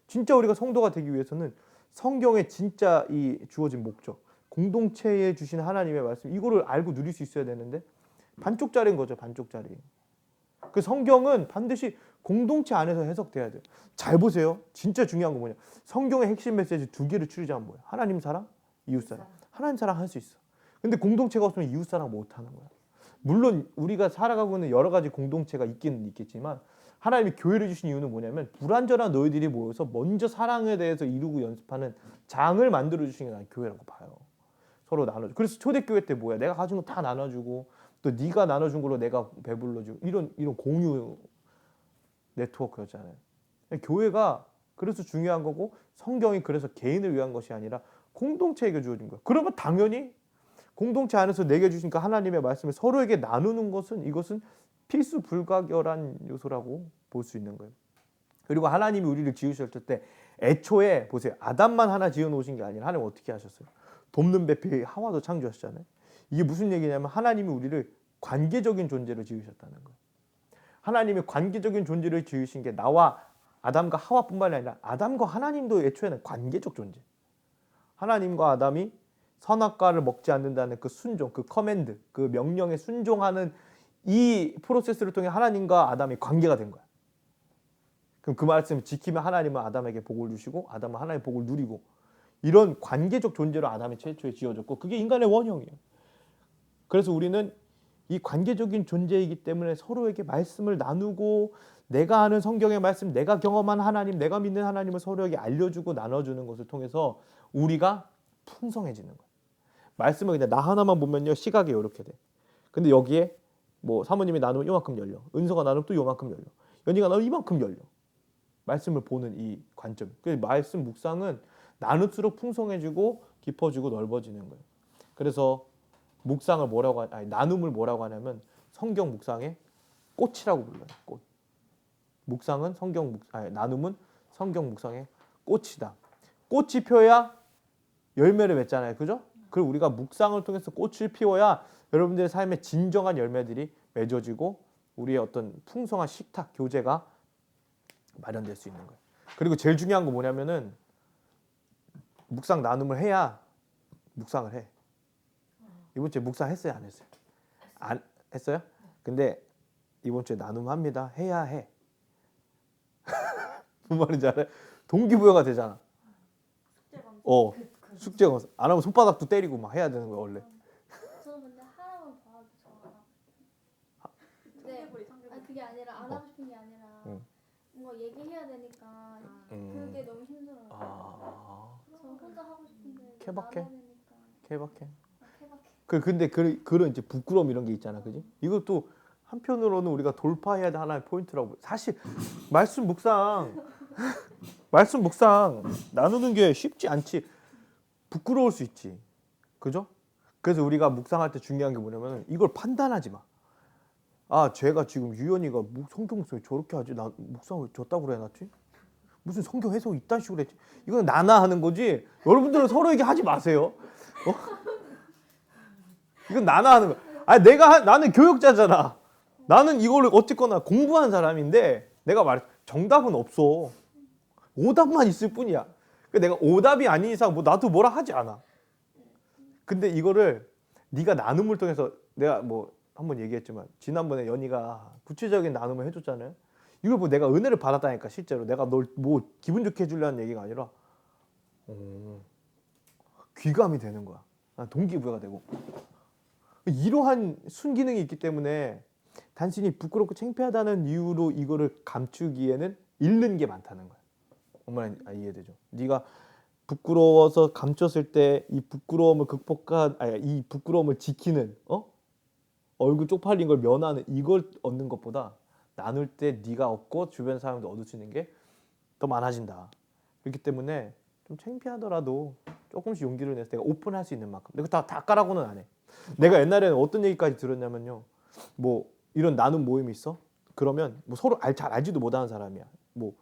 Speaker 2: 진짜 우리가 성도가 되기 위해서는 성경에 진짜 이 주어진 목적, 공동체에 주신 하나님의 말씀 이거를 알고 누릴 수 있어야 되는데 반쪽짜리인 거죠. 반쪽짜리. 그 성경은 반드시 공동체 안에서 해석돼야 돼요. 잘 보세요. 진짜 중요한 건 뭐냐. 성경의 핵심 메시지 두 개를 추리자면 뭐야. 하나님 사랑, 이웃 사랑. 하나님 사랑 할 수 있어. 근데 공동체가 없으면 이웃 사랑 못 하는 거야. 물론 우리가 살아가고 있는 여러 가지 공동체가 있기는 있겠지만 하나님이 교회를 주신 이유는 뭐냐면 불완전한 너희들이 모여서 먼저 사랑에 대해서 이루고 연습하는 장을 만들어 주신 게 난 교회라고 봐요. 서로 나눠줘. 그래서 초대교회 때 뭐야? 내가 가진 거 다 나눠주고 또 네가 나눠준 걸로 내가 배불러주고 이런 공유 네트워크였잖아요. 교회가 그래서 중요한 거고 성경이 그래서 개인을 위한 것이 아니라 공동체에게 주어진 거야. 그러면 당연히 공동체 안에서 내게 주신 그 하나님의 말씀을 서로에게 나누는 것은 이것은 필수 불가결한 요소라고 볼 수 있는 거예요. 그리고 하나님이 우리를 지으셨을 때 애초에 보세요. 아담만 하나 지어 놓으신 게 아니라 하나님 어떻게 하셨어요? 돕는 배필 하와도 창조하셨잖아요. 이게 무슨 얘기냐면 하나님이 우리를 관계적인 존재로 지으셨다는 거예요. 하나님이 관계적인 존재를 지으신 게 나와 아담과 하와뿐만이 아니라 아담과 하나님도 애초에는 관계적 존재. 하나님과 아담이 선악과를 먹지 않는다는 그 순종, 그 커맨드, 그 명령에 순종하는 이 프로세스를 통해 하나님과 아담이 관계가 된 거야. 그럼 그 말씀을 지키면 하나님은 아담에게 복을 주시고 아담은 하나님의 복을 누리고 이런 관계적 존재로 아담이 최초에 지어졌고 그게 인간의 원형이에요. 그래서 우리는 이 관계적인 존재이기 때문에 서로에게 말씀을 나누고 내가 아는 성경의 말씀, 내가 경험한 하나님, 내가 믿는 하나님을 서로에게 알려주고 나눠주는 것을 통해서 우리가 풍성해지는 거예요. 말씀을 그냥 나 하나만 보면요 시각이 이렇게 돼. 근데 여기에 뭐 사모님이 나누면 이만큼 열려, 은서가 나누면 또 이만큼 열려, 연희가 나누면 이만큼 열려. 말씀을 보는 이 관점. 그래서 말씀 묵상은 나눌수록 풍성해지고 깊어지고 넓어지는 거예요. 그래서 묵상을 나눔을 뭐라고 하냐면 성경 묵상의 꽃이라고 불러요. 꽃. 묵상은 나눔은 성경 묵상의 꽃이다. 꽃이 펴야 열매를 맺잖아요. 그죠? 그리고 우리가 묵상을 통해서 꽃을 피워야 여러분들의 삶에 진정한 열매들이 맺어지고 우리의 어떤 풍성한 식탁, 교제가 마련될 수 있는 거예요. 그리고 제일 중요한 건 뭐냐면은 묵상 나눔을 해야 묵상을 해. 이번 주에 묵상 했어요, 안 했어요? 안 했어요? 근데 이번 주에 나눔합니다. 해야 해. 무슨 말인지 알아요? 동기부여가 되잖아. 숙제 검사. 안 하면 손바닥도 때리고 막 해야 되는 거야, 원래.
Speaker 1: 저는 근데 하나만 봐도 좋아요. 근데 그게 아니라 안 하고 싶은 게 아니라 뭔가 얘기해야 되니까 그게 너무 힘들어요. 저 혼자 하고 싶은데
Speaker 2: 케바케? 케바케.
Speaker 1: 케바케.
Speaker 2: 근데 그런 이제 부끄러움 이런 게 있잖아, 그지? 이것도 한편으로는 우리가 돌파해야 될 하나의 포인트라고. 사실 말씀 묵상 나누는 게 쉽지 않지. 부끄러울 수 있지, 그죠? 그래서 우리가 묵상할 때 중요한 게 뭐냐면 이걸 판단하지 마. 아, 쟤가 지금 유연이가 성경 묵상 저렇게 하지? 나 묵상을 줬다고 그래놨지? 무슨 성경 해석 이딴 식으로 했지? 이건 나나 하는 거지. 여러분들은 서로에게 하지 마세요. 이건 나나 하는 거야. 아니 나는 교육자잖아. 나는 이거를 어쨌거나 공부한 사람인데 내가 정답은 없어. 오답만 있을 뿐이야. 내가 오답이 아닌 이상 뭐 나도 뭐라 하지 않아. 근데 이거를 네가 나눔을 통해서 내가 뭐 한번 얘기했지만 지난번에 연희가 구체적인 나눔을 해줬잖아요. 이걸 뭐 내가 은혜를 받았다니까. 실제로 내가 널 뭐 기분 좋게 해주려는 얘기가 아니라 귀감이 되는 거야. 동기부여가 되고 이러한 순기능이 있기 때문에 단순히 부끄럽고 창피하다는 이유로 이거를 감추기에는 잃는 게 많다는 거야. 정말 이해되죠? 네가 부끄러워서 감췄을 때 이 부끄러움을 이 부끄러움을 지키는 얼굴 쪽팔린 걸 면하는 이걸 얻는 것보다 나눌 때 네가 얻고 주변 사람도 얻을 수 있는 게 더 많아진다. 그렇기 때문에 좀 창피하더라도 조금씩 용기를 내서 내가 오픈할 수 있는 만큼 내가 다 까라고는 안 해. 내가 옛날에는 어떤 얘기까지 들었냐면요. 뭐 이런 나눔 모임이 있어? 그러면 뭐 서로 잘 알지도 못하는 사람이야. 뭐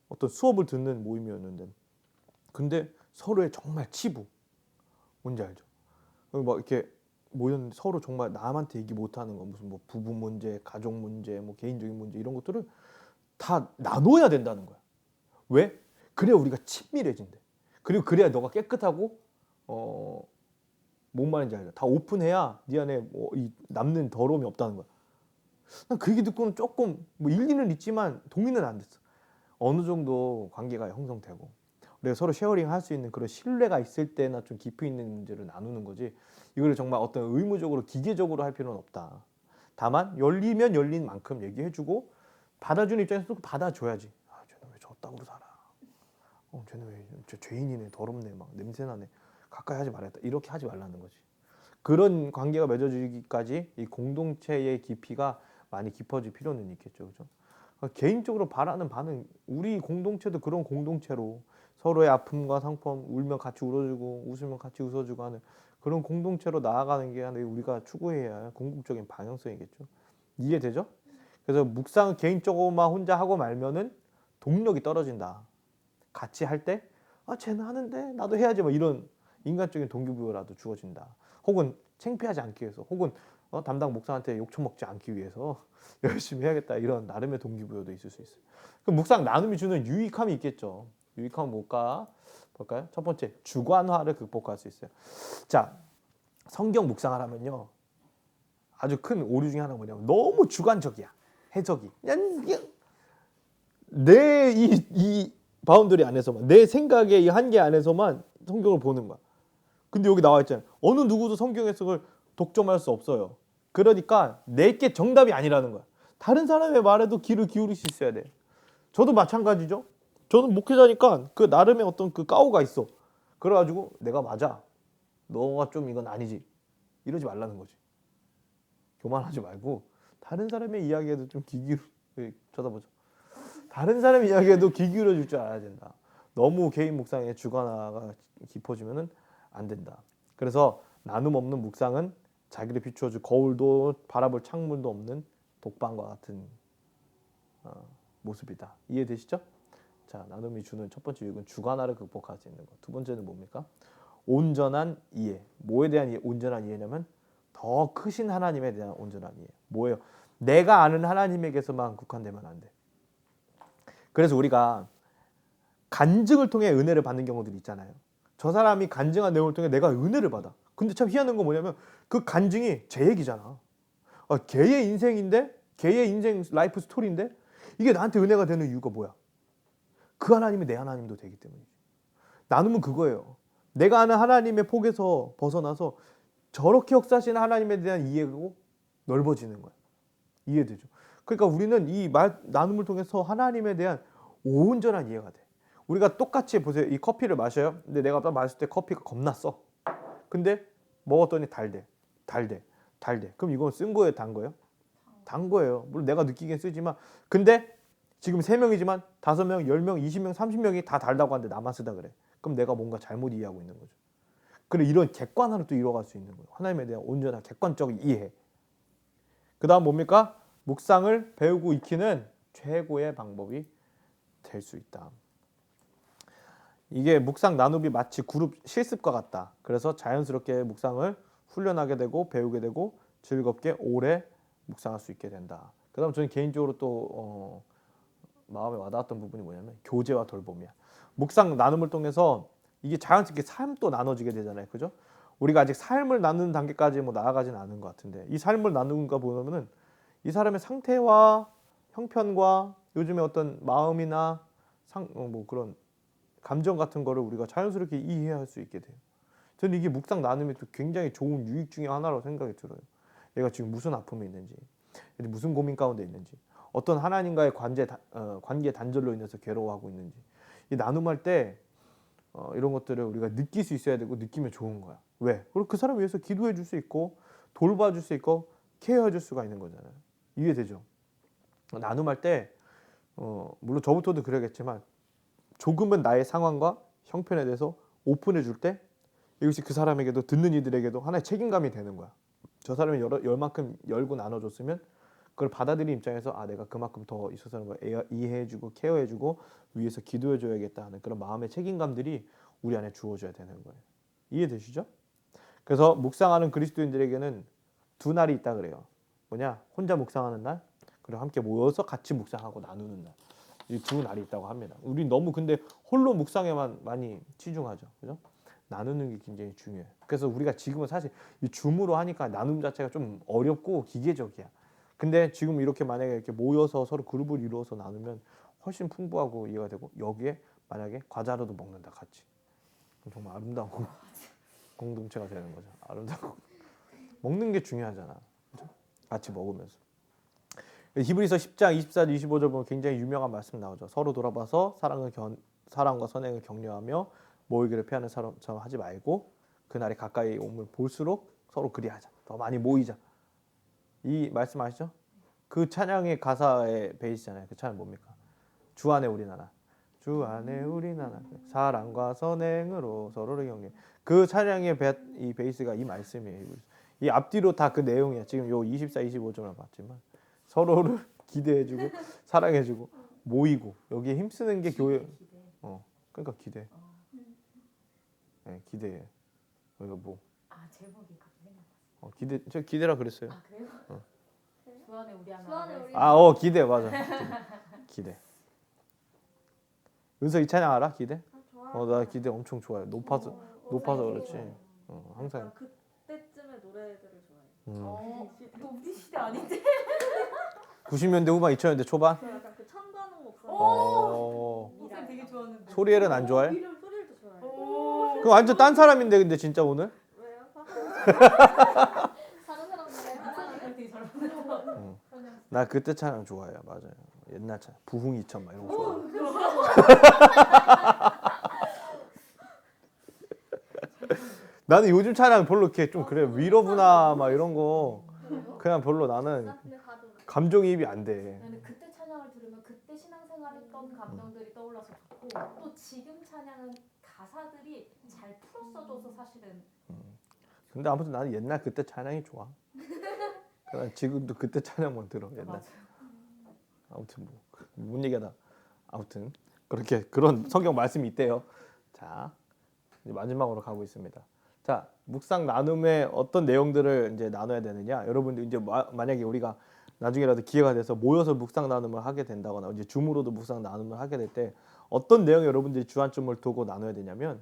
Speaker 2: 어떤 수업을 듣는 모임이었는데, 근데 서로의 정말 치부, 뭔지 알죠? 막 이렇게 모였는데 서로 정말 남한테 얘기 못하는 거, 무슨 뭐 부부 문제, 가족 문제, 뭐 개인적인 문제 이런 것들을 다 나눠야 된다는 거야. 왜? 그래야 우리가 친밀해진대. 그리고 그래야 너가 깨끗하고 뭔 말인지 알죠? 다 오픈해야 네 안에 뭐 이 남는 더러움이 없다는 거야. 난 그 얘기 듣고는 조금 뭐 일리는 있지만 동의는 안 됐어. 어느 정도 관계가 형성되고 우리가 서로 쉐어링 할 수 있는 그런 신뢰가 있을 때나 좀 깊이 있는 문제를 나누는 거지, 이거를 정말 어떤 의무적으로 기계적으로 할 필요는 없다. 다만 열리면 열린 만큼 얘기해주고 받아주는 입장에서도 받아줘야지. 아, 쟤는 왜 저 따구로 살아? 쟤는 왜 저 죄인이네, 더럽네, 막 냄새나네, 가까이 하지 말았다, 이렇게 하지 말라는 거지. 그런 관계가 맺어지기까지 이 공동체의 깊이가 많이 깊어질 필요는 있겠죠, 그죠? 개인적으로 바라는 바는 우리 공동체도 그런 공동체로 서로의 아픔과 상품, 울면 같이 울어주고 웃으면 같이 웃어주고 하는 그런 공동체로 나아가는 게 우리가 추구해야 할 궁극적인 방향성이겠죠. 이해되죠? 그래서 묵상을 개인적으로만 혼자 하고 말면은 동력이 떨어진다. 같이 할 때, 아, 쟤는 하는데 나도 해야지, 뭐 이런 인간적인 동기부여라도 주어진다. 혹은 창피하지 않기 위해서, 혹은 담당 목사한테 욕 처먹지 않기 위해서 열심히 해야겠다, 이런 나름의 동기부여도 있을 수 있어요. 그럼 묵상 나눔이 주는 유익함이 있겠죠. 유익함은 뭘까? 볼까요? 첫 번째, 주관화를 극복할 수 있어요. 자, 성경 묵상을 하면요, 아주 큰 오류 중에 하나가 뭐냐면 너무 주관적이야. 해석이 그냥 내 이 바운더리 안에서만, 내 생각의 이 한계 안에서만 성경을 보는 거야. 근데 여기 나와 있잖아요. 어느 누구도 성경 해석을 독점할 수 없어요. 그러니까 내게 정답이 아니라는 거야. 다른 사람의 말에도 귀를 기울일 수 있어야 돼. 저도 마찬가지죠. 저는 목회자니까 그 나름의 어떤 그 까오가 있어. 그래가지고 내가 맞아, 너가 좀 이건 아니지, 이러지 말라는 거지. 교만하지 말고 다른 사람의 이야기에도 좀 귀 기울여. 쳐다보죠. 다른 사람의 이야기에도 귀 기울여 줄 줄 알아야 된다. 너무 개인 묵상의 주관화가 깊어지면은 안 된다. 그래서 나눔 없는 묵상은 자기를 비추어줄 거울도 바라볼 창문도 없는 독방과 같은 모습이다. 이해되시죠? 자, 나눔이 주는 첫 번째 유익은 주관화를 극복할 수 있는 것. 두 번째는 뭡니까? 온전한 이해. 뭐에 대한 온전한 이해냐면 더 크신 하나님에 대한 온전한 이해. 뭐예요? 내가 아는 하나님에게서만 국한되면 안 돼. 그래서 우리가 간증을 통해 은혜를 받는 경우들이 있잖아요. 저 사람이 간증한 내용을 통해 내가 은혜를 받아. 근데 참 희한한 건 뭐냐면 그 간증이 제 얘기잖아. 걔의 인생인데, 걔의 인생 라이프 스토리인데 이게 나한테 은혜가 되는 이유가 뭐야? 그 하나님이 내 하나님도 되기 때문이지. 나눔은 그거예요. 내가 아는 하나님의 폭에서 벗어나서 저렇게 역사하시는 하나님에 대한 이해가 넓어지는 거야. 이해되죠? 그러니까 우리는 이 나눔을 통해서 하나님에 대한 온전한 이해가 돼. 우리가 똑같이 보세요. 이 커피를 마셔요. 근데 내가 딱 마실 때 커피가 겁나 써. 근데 먹었더니 달대. 그럼 이건 쓴 거예요, 단 거예요? 단 거예요. 물론 내가 느끼긴 쓰지만, 근데 지금 3명이지만 5명, 10명, 20명, 30명이 다 달다고 하는데 나만 쓰다 그래. 그럼 내가 뭔가 잘못 이해하고 있는 거죠. 그리고 이런 객관화를 또 이뤄갈 수 있는 거예요. 하나님에 대한 온전한 객관적인 이해. 그 다음 뭡니까? 묵상을 배우고 익히는 최고의 방법이 될 수 있다. 이게 묵상 나눔이 마치 그룹 실습과 같다. 그래서 자연스럽게 묵상을 훈련하게 되고 배우게 되고 즐겁게 오래 묵상할 수 있게 된다. 그 다음 저는 개인적으로 또 마음에 와닿았던 부분이 뭐냐면 교제와 돌봄이야. 묵상 나눔을 통해서 이게 자연스럽게 삶도 나눠지게 되잖아요. 그죠? 우리가 아직 삶을 나누는 단계까지 뭐 나아가지는 않은 것 같은데, 이 삶을 나누는가 보면은 이 사람의 상태와 형편과 요즘의 어떤 마음이나 뭐 그런 감정 같은 거를 우리가 자연스럽게 이해할 수 있게 돼요. 저는 이게 묵상 나눔의 또 굉장히 좋은 유익 중에 하나라고 생각이 들어요. 얘가 지금 무슨 아픔이 있는지, 무슨 고민 가운데 있는지, 어떤 하나님과의 관계 단절로 인해서 괴로워하고 있는지, 이 나눔할 때 이런 것들을 우리가 느낄 수 있어야 되고 느끼면 좋은 거야. 왜? 그리고 그 사람 위해서 기도해 줄 수 있고 돌봐줄 수 있고 케어해 줄 수가 있는 거잖아요. 이해되죠? 나눔할 때 물론 저부터도 그러겠지만 조금은 나의 상황과 형편에 대해서 오픈해 줄 때 이것이 그 사람에게도 듣는 이들에게도 하나의 책임감이 되는 거야. 저 사람이 열만큼 열고 나눠줬으면 그걸 받아들인 입장에서 아 내가 그만큼 더 있어서는 걸 이해해주고 케어해주고 위해서 기도해줘야겠다 하는 그런 마음의 책임감들이 우리 안에 주어져야 되는 거예요. 이해되시죠? 그래서 묵상하는 그리스도인들에게는 두 날이 있다 그래요. 뭐냐? 혼자 묵상하는 날, 그리고 함께 모여서 같이 묵상하고 나누는 날. 이 두 날이 있다고 합니다. 우리 너무 근데 홀로 묵상에만 많이 치중하죠. 그죠? 나누는 게 굉장히 중요해요. 그래서 우리가 지금은 사실 이 줌으로 하니까 나눔 자체가 좀 어렵고 기계적이야. 근데 지금 이렇게 만약에 이렇게 모여서 서로 그룹을 이루어서 나누면 훨씬 풍부하고 이해가 되고 여기에 만약에 과자라도 먹는다 같이. 그럼 정말 아름다운 공동체가 되는 거죠. 아름다운 먹는 게 중요하잖아. 그죠? 같이 먹으면서. 히브리서 10장 24, 25절 보면 굉장히 유명한 말씀 나오죠. 서로 돌아봐서 사랑과 선행을 격려하며 모이기를 피하는 사람처럼 하지 말고 그날이 가까이 오면 볼수록 서로 그리하자. 더 많이 모이자. 이 말씀 아시죠? 그 찬양의 가사의 베이스잖아요. 그 찬양 뭡니까? 주 안에 우리 나라. 주 안에 우리 나라. 사랑과 선행으로 서로를 격려. 그 찬양의 이 베이스가 이 말씀이에요. 이 앞뒤로 다 그 내용이야. 지금 요 24, 25절만 봤지만 서로를 기대해주고 사랑해주고 모이고 여기에 힘쓰는 게 교회. 그러니까 기대. 네, 기대해. 이거 뭐?
Speaker 3: 아 제목이 갑자기 생각났어.
Speaker 2: 기대. 저 기대라 그랬어요.
Speaker 3: 아 그래요? 주 안에 우리
Speaker 1: 주 안에 우리
Speaker 2: 기대 맞아. 기대. 은서 이 찬양 알아? 기대?
Speaker 1: 좋아요.
Speaker 2: 나 기대 엄청 좋아요. 높아서 그렇지. 항상.
Speaker 4: 그때쯤에 노래들을 좋아해요.
Speaker 3: 이거 우리 시대 아닌데?
Speaker 2: 90년대 후반, 2000년대 초반.
Speaker 4: 저 약간 그 천관홍 목소리.
Speaker 3: 목소리 되게 좋았는데.
Speaker 2: 소리엘은 안 좋아해?
Speaker 4: 소리도 좋아해요.
Speaker 2: 그럼 완전 딴 사람인데 근데 진짜 오늘?
Speaker 4: 왜요?
Speaker 1: 다른 사람들은
Speaker 3: 되게 잘 부르죠.
Speaker 2: 나 그때 찬양 좋아해요. 맞아요. 옛날 찬양. 부흥 2000 막 이런 거 좋아해. 나는 요즘 찬양 별로 이렇게 좀 그래. 위로부나 막 이런 거 그냥 별로 나는
Speaker 1: 근데 다들
Speaker 2: 감정이입이 안 돼.
Speaker 3: 나는 그때 찬양을 들으면 그때 신앙생활했던 감정들이 떠올라서 좋고 또 지금 찬양은 가사들이 잘 풀어써줘서 사실은
Speaker 2: 근데 아무튼 나는 옛날 그때 찬양이 좋아. 그냥 지금도 그때 찬양만 들어. 옛날.
Speaker 3: 맞아요.
Speaker 2: 아무튼 뭔 얘기하다. 아무튼 그렇게 그런 성경 말씀이 있대요. 자, 이제 마지막으로 가고 있습니다. 자, 묵상 나눔의 어떤 내용들을 이제 나눠야 되느냐? 여러분들 이제 만약에 우리가 나중에라도 기회가 돼서 모여서 묵상 나눔을 하게 된다거나 이제 줌으로도 묵상 나눔을 하게 될 때 어떤 내용 여러분들이 주안점을 두고 나눠야 되냐면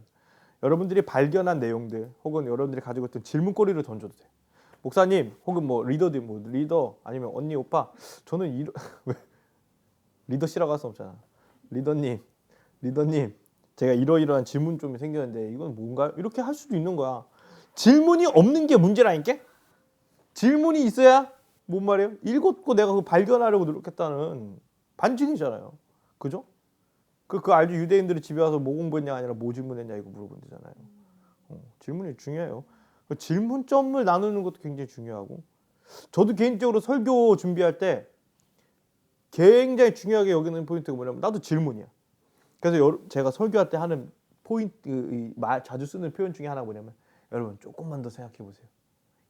Speaker 2: 여러분들이 발견한 내용들 혹은 여러분들이 가지고 있던 질문거리를 던져도 돼요. 목사님 혹은 뭐 리더 아니면 언니 오빠 저는 리더 씨라고 할 수 없잖아. 리더님 제가 이러이러한 질문 좀 생겼는데 이건 뭔가요? 이렇게 할 수도 있는 거야. 질문이 없는 게 문제라니까? 질문이 있어야 뭔 말이에요? 읽었고 내가 그 발견하려고 노력했다는 반증이잖아요. 그죠? 그 알죠? 유대인들이 집에 와서 뭐 공부했냐 아니라 뭐 질문했냐 이거 물어보면 되잖아요. 질문이 중요해요. 그 질문점을 나누는 것도 굉장히 중요하고 저도 개인적으로 설교 준비할 때 굉장히 중요하게 여기는 포인트가 뭐냐면 나도 질문이야. 그래서 제가 설교할 때 하는 포인트, 자주 쓰는 표현 중에 하나가 뭐냐면 여러분 조금만 더 생각해 보세요.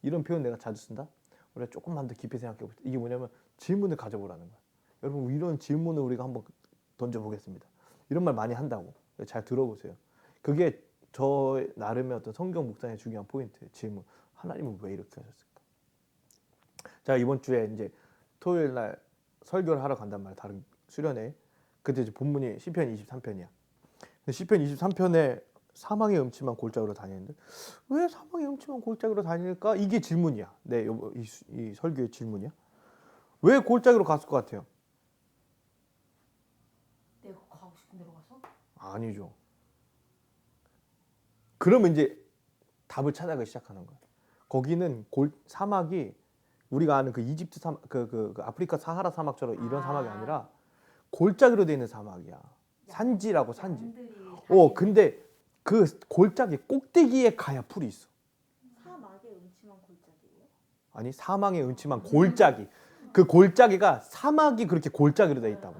Speaker 2: 이런 표현 내가 자주 쓴다. 우리가 조금만 더 깊이 생각해 보세요. 이게 뭐냐면 질문을 가져보라는 거야. 여러분 이런 질문을 우리가 한번 던져보겠습니다. 이런 말 많이 한다고. 잘 들어보세요. 그게 저 나름의 어떤 성경 묵상의 중요한 포인트예요. 질문. 하나님은 왜 이렇게 하셨을까? 자, 이번 주에 이제 토요일 날 설교를 하러 간단 말이야. 다른 수련회. 그때 이제 본문이 시편 23편이야. 시편 23편에 사망의 음침한 골짜기로 다니는데 왜 사망의 음침한 골짜기로 다닐까? 이게 질문이야. 이 설교의 질문이야. 왜 골짜기로 갔을 것 같아요?
Speaker 3: 내가 가고 싶은 데로 가서?
Speaker 2: 아니죠. 그러면 이제 답을 찾아가기 시작하는 거야. 거기는 사막이 우리가 아는 그 이집트 사막, 그 아프리카 사하라 사막처럼 이런 사막이 아니라 골짜기로 되어 있는 사막이야. 산지라고 산지. 근데 그 골짜기 꼭대기에 가야 풀이 있어.
Speaker 4: 사막의 음침한 골짜기예요?
Speaker 2: 아니 사망의 음침한 골짜기. 그 골짜기가 사막이 그렇게 골짜기로 되어 있다고.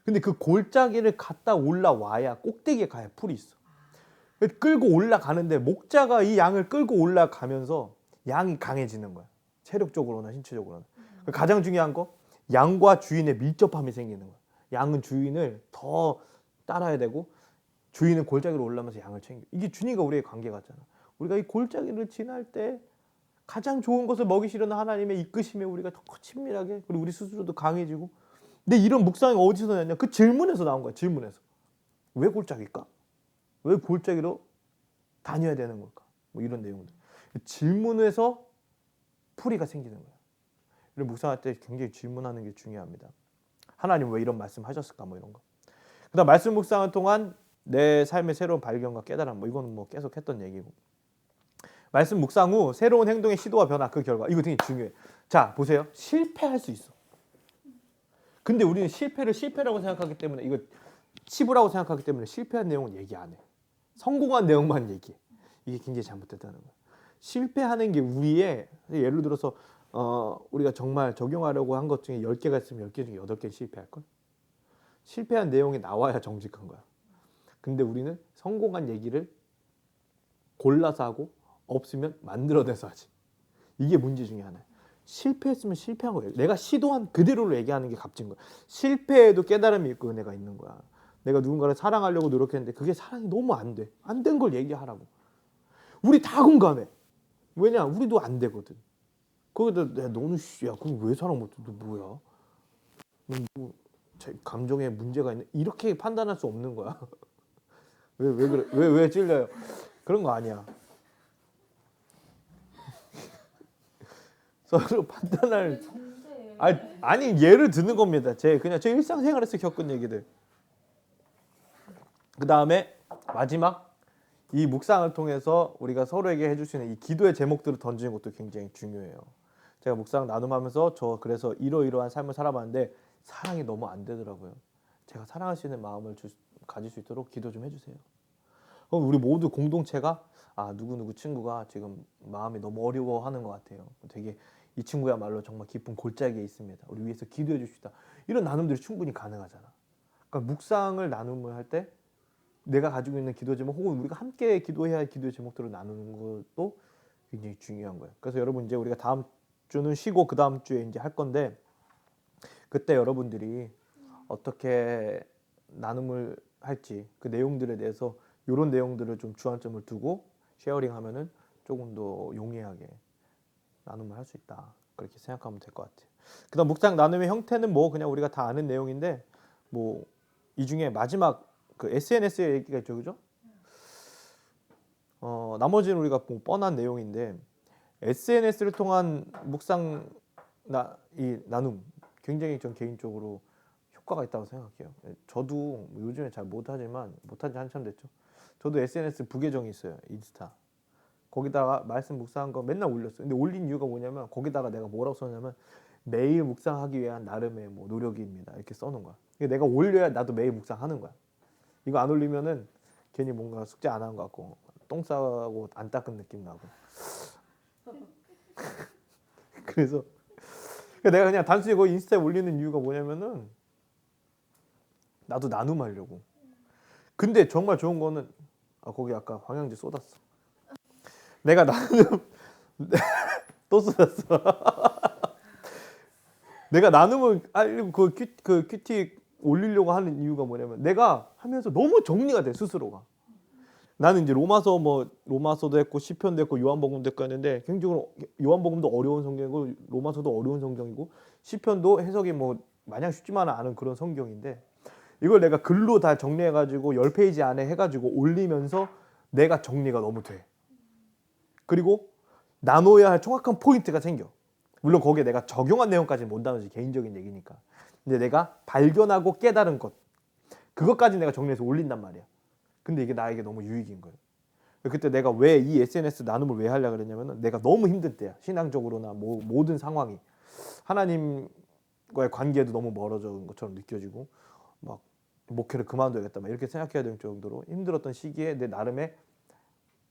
Speaker 2: 근데 그 골짜기를 갔다 올라와야 꼭대기에 가야 풀이 있어. 끌고 올라가는데 목자가 이 양을 끌고 올라가면서 양이 강해지는 거야. 체력적으로나 신체적으로나. 가장 중요한 거 양과 주인의 밀접함이 생기는 거야. 양은 주인을 더 따라야 되고 주인은 골짜기로 올라가면서 양을 챙겨. 이게 주님과 우리의 관계 같잖아. 우리가 이 골짜기를 지날 때 가장 좋은 것을 먹이시려는 하나님의 이끄심에 우리가 더 친밀하게 그리고 우리 스스로도 강해지고. 근데 이런 묵상이 어디서 났냐? 그 질문에서 나온 거야. 질문에서. 왜 골짜기일까? 왜 골짜기로 다녀야 되는 걸까? 뭐 이런 내용들. 질문에서 풀이가 생기는 거야. 이런 묵상할 때 굉장히 질문하는 게 중요합니다. 하나님 왜 이런 말씀하셨을까? 뭐 이런 거. 그다음 말씀 묵상을 통한 내 삶의 새로운 발견과 깨달음. 뭐 이거는 뭐 계속 했던 얘기고. 말씀 묵상 후 새로운 행동의 시도와 변화 그 결과. 이거 되게 중요해. 자, 보세요. 실패할 수 있어. 근데 우리는 실패를 실패라고 생각하기 때문에 이거 치부라고 생각하기 때문에 실패한 내용은 얘기 안 해. 성공한 내용만 얘기해. 이게 굉장히 잘못됐다는 거야. 실패하는 게 우리의 예를 들어서 우리가 정말 적용하려고 한 것 중에 10개가 있으면 10개 중에 8개 실패할걸? 실패한 내용이 나와야 정직한 거야. 근데 우리는 성공한 얘기를 골라서 하고 없으면 만들어내서 하지. 이게 문제 중에 하나야. 실패했으면 실패한 거예요. 내가 시도한 그대로를 얘기하는 게 값진 거야. 실패해도 깨달음이 있고 은혜가 있는 거야. 내가 누군가를 사랑하려고 노력했는데 그게 사랑이 너무 안 돼. 안 된 걸 얘기하라고. 우리 다 공감해. 왜냐? 우리도 안 되거든. 거기다 너는 야, 그럼 왜 사랑 못해? 너 뭐야? 너 감정에 문제가 있는? 이렇게 판단할 수 없는 거야. 왜 그래? 왜 찔려요? 그런 거 아니야. 서로 판단할 아니 예를 드는 겁니다. 그냥 제 일상생활에서 겪은 얘기들. 그 다음에 마지막 이 묵상을 통해서 우리가 서로에게 해줄 수 있는 이 기도의 제목들을 던지는 것도 굉장히 중요해요. 제가 묵상 나눔하면서 저 그래서 이러이러한 삶을 살아봤는데 사랑이 너무 안 되더라고요. 제가 사랑할 수 있는 마음을 가질 수 있도록 기도 좀 해주세요. 그럼 우리 모두 공동체가 누구누구 친구가 지금 마음이 너무 어려워하는 것 같아요. 되게 이 친구야말로 정말 깊은 골짜기에 있습니다. 우리 위해서 기도해 주시다. 이런 나눔들이 충분히 가능하잖아. 그러니까 묵상을 나눔을 할 때 내가 가지고 있는 기도 제목 혹은 우리가 함께 기도해야 할 기도의 제목들을 나누는 것도 굉장히 중요한 거예요. 그래서 여러분 이제 우리가 다음 주는 쉬고 그 다음 주에 이제 할 건데 그때 여러분들이 어떻게 나눔을 할지 그 내용들에 대해서 이런 내용들을 좀 주안점을 두고 쉐어링하면은 조금 더 용이하게 나눔을 할 수 있다. 그렇게 생각하면 될 것 같아요. 그다음 묵상 나눔의 형태는 뭐 그냥 우리가 다 아는 내용인데 뭐 이 중에 마지막 그 SNS의 얘기가 있죠, 그죠? 나머지는 우리가 뭐 뻔한 내용인데 SNS를 통한 묵상 나눔 굉장히 전 개인적으로 효과가 있다고 생각해요. 저도 요즘에 잘 못하지만 못한 지 한참 됐죠. 저도 SNS 부계정이 있어요. 인스타. 거기다가 말씀 묵상한 거 맨날 올렸어요. 근데 올린 이유가 뭐냐면 거기다가 내가 뭐라고 썼냐면 매일 묵상하기 위한 나름의 뭐 노력입니다. 이렇게 써놓은 거야. 내가 올려야 나도 매일 묵상하는 거야. 이거 안 올리면은 괜히 뭔가 숙제 안 한 것 같고 똥 싸고 안 닦은 느낌 나고. 그래서 내가 그냥 단순히 거기 인스타에 올리는 이유가 뭐냐면은 나도 나눔하려고. 근데 정말 좋은 거는 거기 아까 황영지 쏟았어. 내가 나눔 또 쏟았어. 내가 나눔을 알리고 그 큐티 올리려고 하는 이유가 뭐냐면 내가 하면서 너무 정리가 돼 스스로가. 나는 이제 로마서도 했고 시편도 했고 요한복음도 했고 했는데 개인적으로 요한복음도 어려운 성경이고 로마서도 어려운 성경이고 시편도 해석이 뭐 마냥 쉽지만은 않은 그런 성경인데 이걸 내가 글로 다 정리해가지고 10페이지 안에 해가지고 올리면서 내가 정리가 너무 돼. 그리고 나눠야 할 정확한 포인트가 생겨. 물론 거기에 내가 적용한 내용까지는 못 나누지 개인적인 얘기니까. 근데 내가 발견하고 깨달은 것 그것까지 내가 정리해서 올린단 말이야. 근데 이게 나에게 너무 유익인 거예요. 그때 내가 왜 이 SNS 나눔을 왜 하려고 그랬냐면 내가 너무 힘들 때야. 신앙적으로나 모든 상황이 하나님과의 관계도 너무 멀어진 것처럼 느껴지고 막 목회를 그만둬야겠다 막 이렇게 생각해야 될 정도로 힘들었던 시기에 내 나름의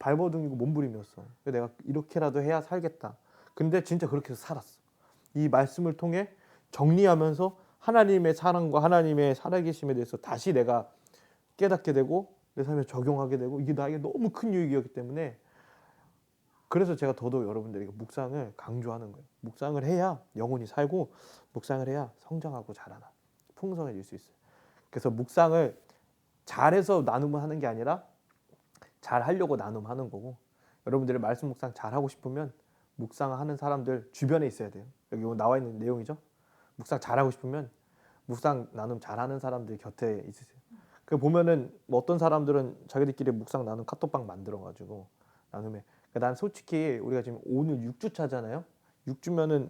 Speaker 2: 발버둥이고 몸부림이었어. 내가 이렇게라도 해야 살겠다. 근데 진짜 그렇게 해서 살았어. 이 말씀을 통해 정리하면서 하나님의 사랑과 하나님의 살아계심에 대해서 다시 내가 깨닫게 되고 내 삶에 적용하게 되고 이게 나에게 너무 큰 유익이었기 때문에 그래서 제가 더더욱 여러분들에게 묵상을 강조하는 거예요. 묵상을 해야 영혼이 살고 묵상을 해야 성장하고 자라나 풍성해질 수 있어요. 그래서 묵상을 잘해서 나눔을 하는 게 아니라 잘하려고 나눔하는 거고 여러분들이 말씀 묵상 잘하고 싶으면 묵상하는 사람들 주변에 있어야 돼요. 여기 나와 있는 내용이죠. 묵상 잘하고 싶으면 묵상 나눔 잘하는 사람들 곁에 있으세요. 그 보면은 뭐 어떤 사람들은 자기들끼리 묵상 나눔 카톡방 만들어가지고 나눔에. 그러니까 난 솔직히 우리가 지금 오늘 6주 차잖아요. 6주면은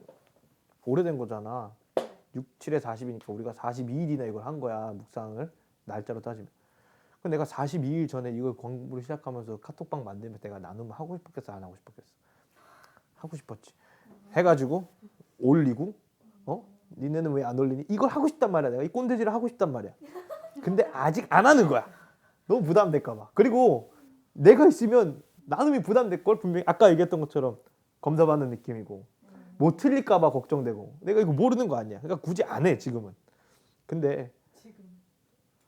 Speaker 2: 오래된 거잖아. 6, 7에 40이니까 우리가 42일이나 이걸 한 거야 묵상을 날짜로 따지면. 근데 내가 42일 전에 이걸 공부를 시작하면서 카톡방 만들면서 내가 나눔을 하고 싶었겠어 안 하고 싶었겠어? 하고 싶었지. 해가지고 올리고 니네는 왜 안 올리니? 이걸 하고 싶단 말이야. 내가 이 꼰대질을 하고 싶단 말이야. 근데 아직 안 하는 거야. 너무 부담될까 봐. 그리고 내가 있으면 나눔이 부담될 걸 분명히 아까 얘기했던 것처럼 검사받는 느낌이고 뭐 틀릴까 봐 걱정되고 내가 이거 모르는 거 아니야. 그러니까 굳이 안 해 지금은. 근데